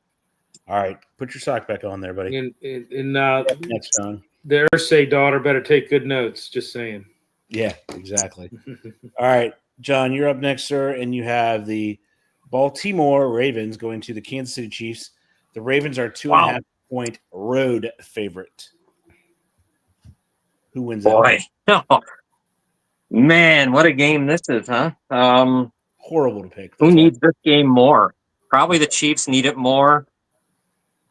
All right, put your sock back on there, buddy. Next, John. The Ursay daughter better take good notes. Just saying. Yeah, exactly. All right, John, you're up next, sir, and you have the Baltimore Ravens going to the Kansas City Chiefs. The Ravens are 2.5-point road favorite. Who wins that? Boy, oh, man, what a game this is, huh? Horrible to pick. Who needs this game more? Probably the Chiefs need it more.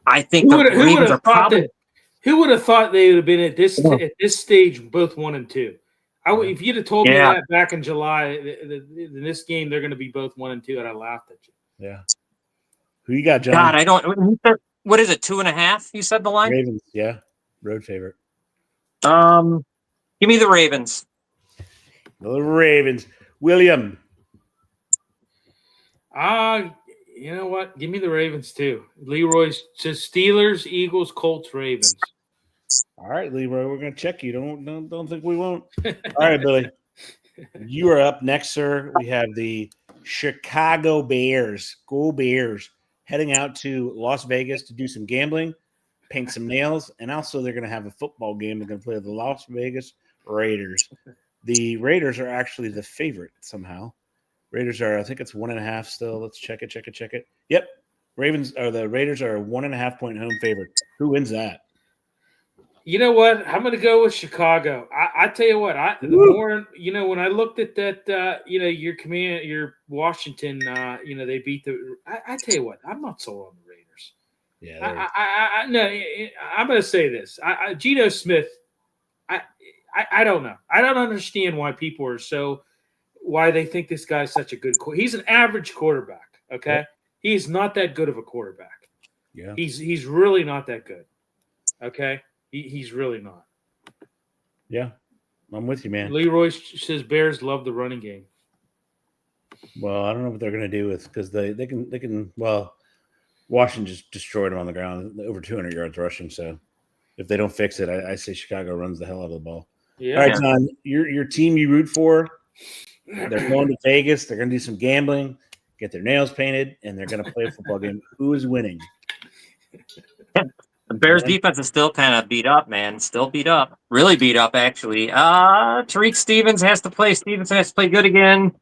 I think the Ravens are probably. Who would have thought they would have been at this stage both 1-2? If you'd have told me that back in July, in this game they're going to be both 1-2, I'd have laughed at you. Yeah. Who you got, John? God, I don't. What is it? 2.5? You said the line. Ravens. Yeah, road favorite. Give me the Ravens. The Ravens. William. You know what? Give me the Ravens too. Leroy says Steelers, Eagles, Colts, Ravens. All right, Leroy, we're gonna check you. Don't think we won't. All right, Billy. You are up next, sir. We have the Chicago Bears. Go Bears. Heading out to Las Vegas to do some gambling, paint some nails, and also they're gonna have a football game. They're gonna play the Las Vegas Raiders. The Raiders are actually the favorite somehow. Raiders are, I think it's 1.5 still. Let's check it. Yep. The Raiders are a 1.5-point home favorite. Who wins that? You know what? I'm going to go with Chicago. I tell you what, the more, when I looked at that, your Washington, they beat I tell you what, I'm not sold on the Raiders. Yeah. I'm going to say this. Geno Smith, I don't know. I don't understand why people are why they think this guy's such a good he's an average quarterback, okay? Yep. He's not that good of a quarterback. Yeah. He's really not that good. Okay? He's really not. Yeah. I'm with you, man. Leroy says Bears love the running game. Well, I don't know what they're going to do with because they can Washington just destroyed them on the ground, over 200 yards rushing, so if they don't fix it, I say Chicago runs the hell out of the ball. Yeah. All right, John, your team you root for, they're going to Vegas. They're going to do some gambling, get their nails painted, and they're going to play a football game. Who is winning? The Bears defense is still kind of beat up, man. Still beat up. Really beat up, actually. Tariq Stevens has to play. Stevenson has to play good again.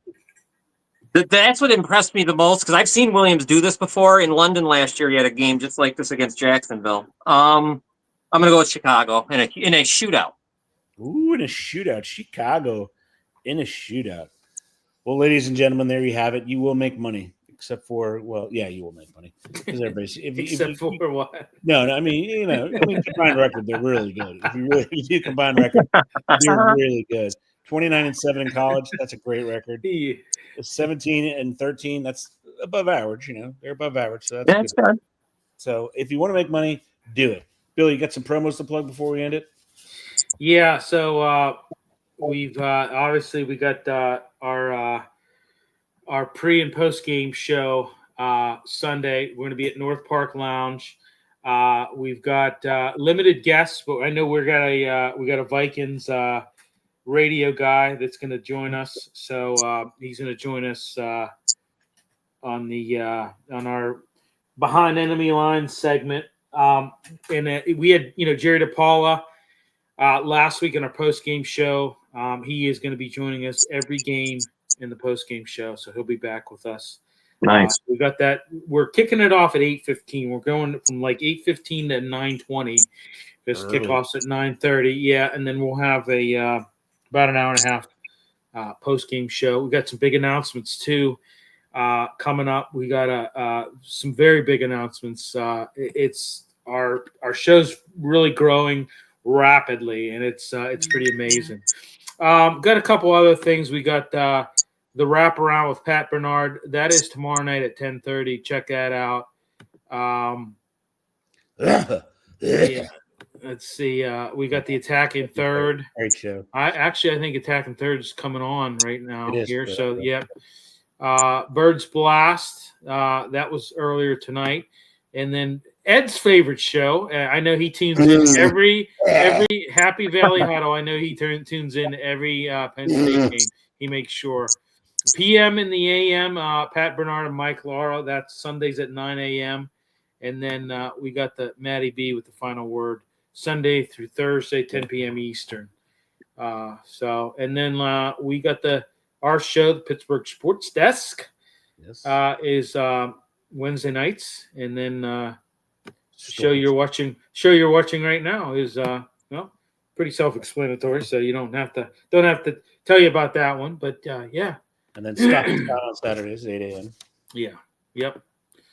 That's what impressed me the most, because I've seen Williams do this before. In London last year, he had a game just like this against Jacksonville. I'm going to go with Chicago in a shootout. Ooh, in a shootout. Chicago in a shootout. Well, ladies and gentlemen, there you have it. You will make money, except for, you will make money. Because everybody, for what? No, I mean, combined record, they're really good. If you do combined record, they're really good. 29-7 in college, that's a great record. 17-13, that's above average. They're above average, so that's good. So if you want to make money, do it. Bill, you got some promos to plug before we end it? Yeah, so we've obviously we got our pre and post game show Sunday. We're going to be at North Park Lounge. We've got limited guests, but I know we got a Vikings radio guy that's going to join us. So he's going to join us on our Behind Enemy Lines segment. And we had Jerry DePaula last week in our post game show. He is going to be joining us every game in the post game show, so he'll be back with us. Nice. We got that. We're kicking it off at 8:15. We're going from like 8:15 to 9:20. This kickoff's at 9:30. Yeah, and then we'll have a about an hour and a half post game show. We got some big announcements too coming up. We got some very big announcements. It's our show's really growing rapidly, and it's pretty amazing. Got a couple other things. We got the wraparound with Pat Bernard. That is tomorrow night at 10:30. Check that out. Yeah. Let's see. We got the Attacking Third. Great show. I think Attacking Third is coming on right now here. Good. So, yep. Bird's Blast. That was earlier tonight. And then Ed's favorite show. I know he tunes in every Happy Valley Huddle. I know he tunes in every Penn State game. He makes sure. PM in the AM, Pat Bernard and Mike Laura. That's Sundays at 9 a.m. And then we got the Matty B with the final word Sunday through Thursday, 10 p.m. Eastern. And then we got our show, the Pittsburgh Sports Desk, is Wednesday nights, and then the show you're watching right now is pretty self-explanatory, so you don't have to tell you about that one, but yeah. And then Stop on Saturdays, 8 a.m. Yeah. Yep.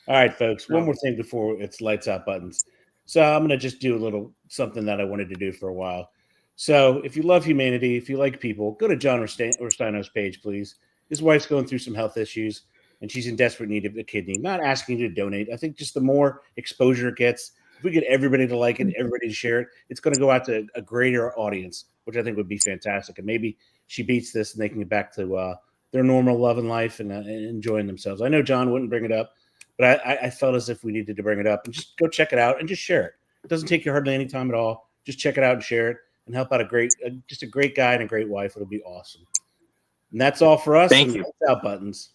All right, folks. One more thing before it's lights out buttons. So I'm going to just do a little something that I wanted to do for a while. So if you love humanity, if you like people, go to John Orstino's page, please. His wife's going through some health issues, and she's in desperate need of a kidney. Not asking you to donate. I think just the more exposure it gets, if we get everybody to like it, everybody to share it, it's going to go out to a greater audience, which I think would be fantastic. And maybe she beats this and they can get back to their normal love and life and enjoying themselves. I know John wouldn't bring it up, but I felt as if we needed to bring it up and just go check it out and just share it. It doesn't take you hardly any time at all. Just check it out and share it and help out a great guy and a great wife. It'll be awesome. And that's all for us. Thank you. Out buttons.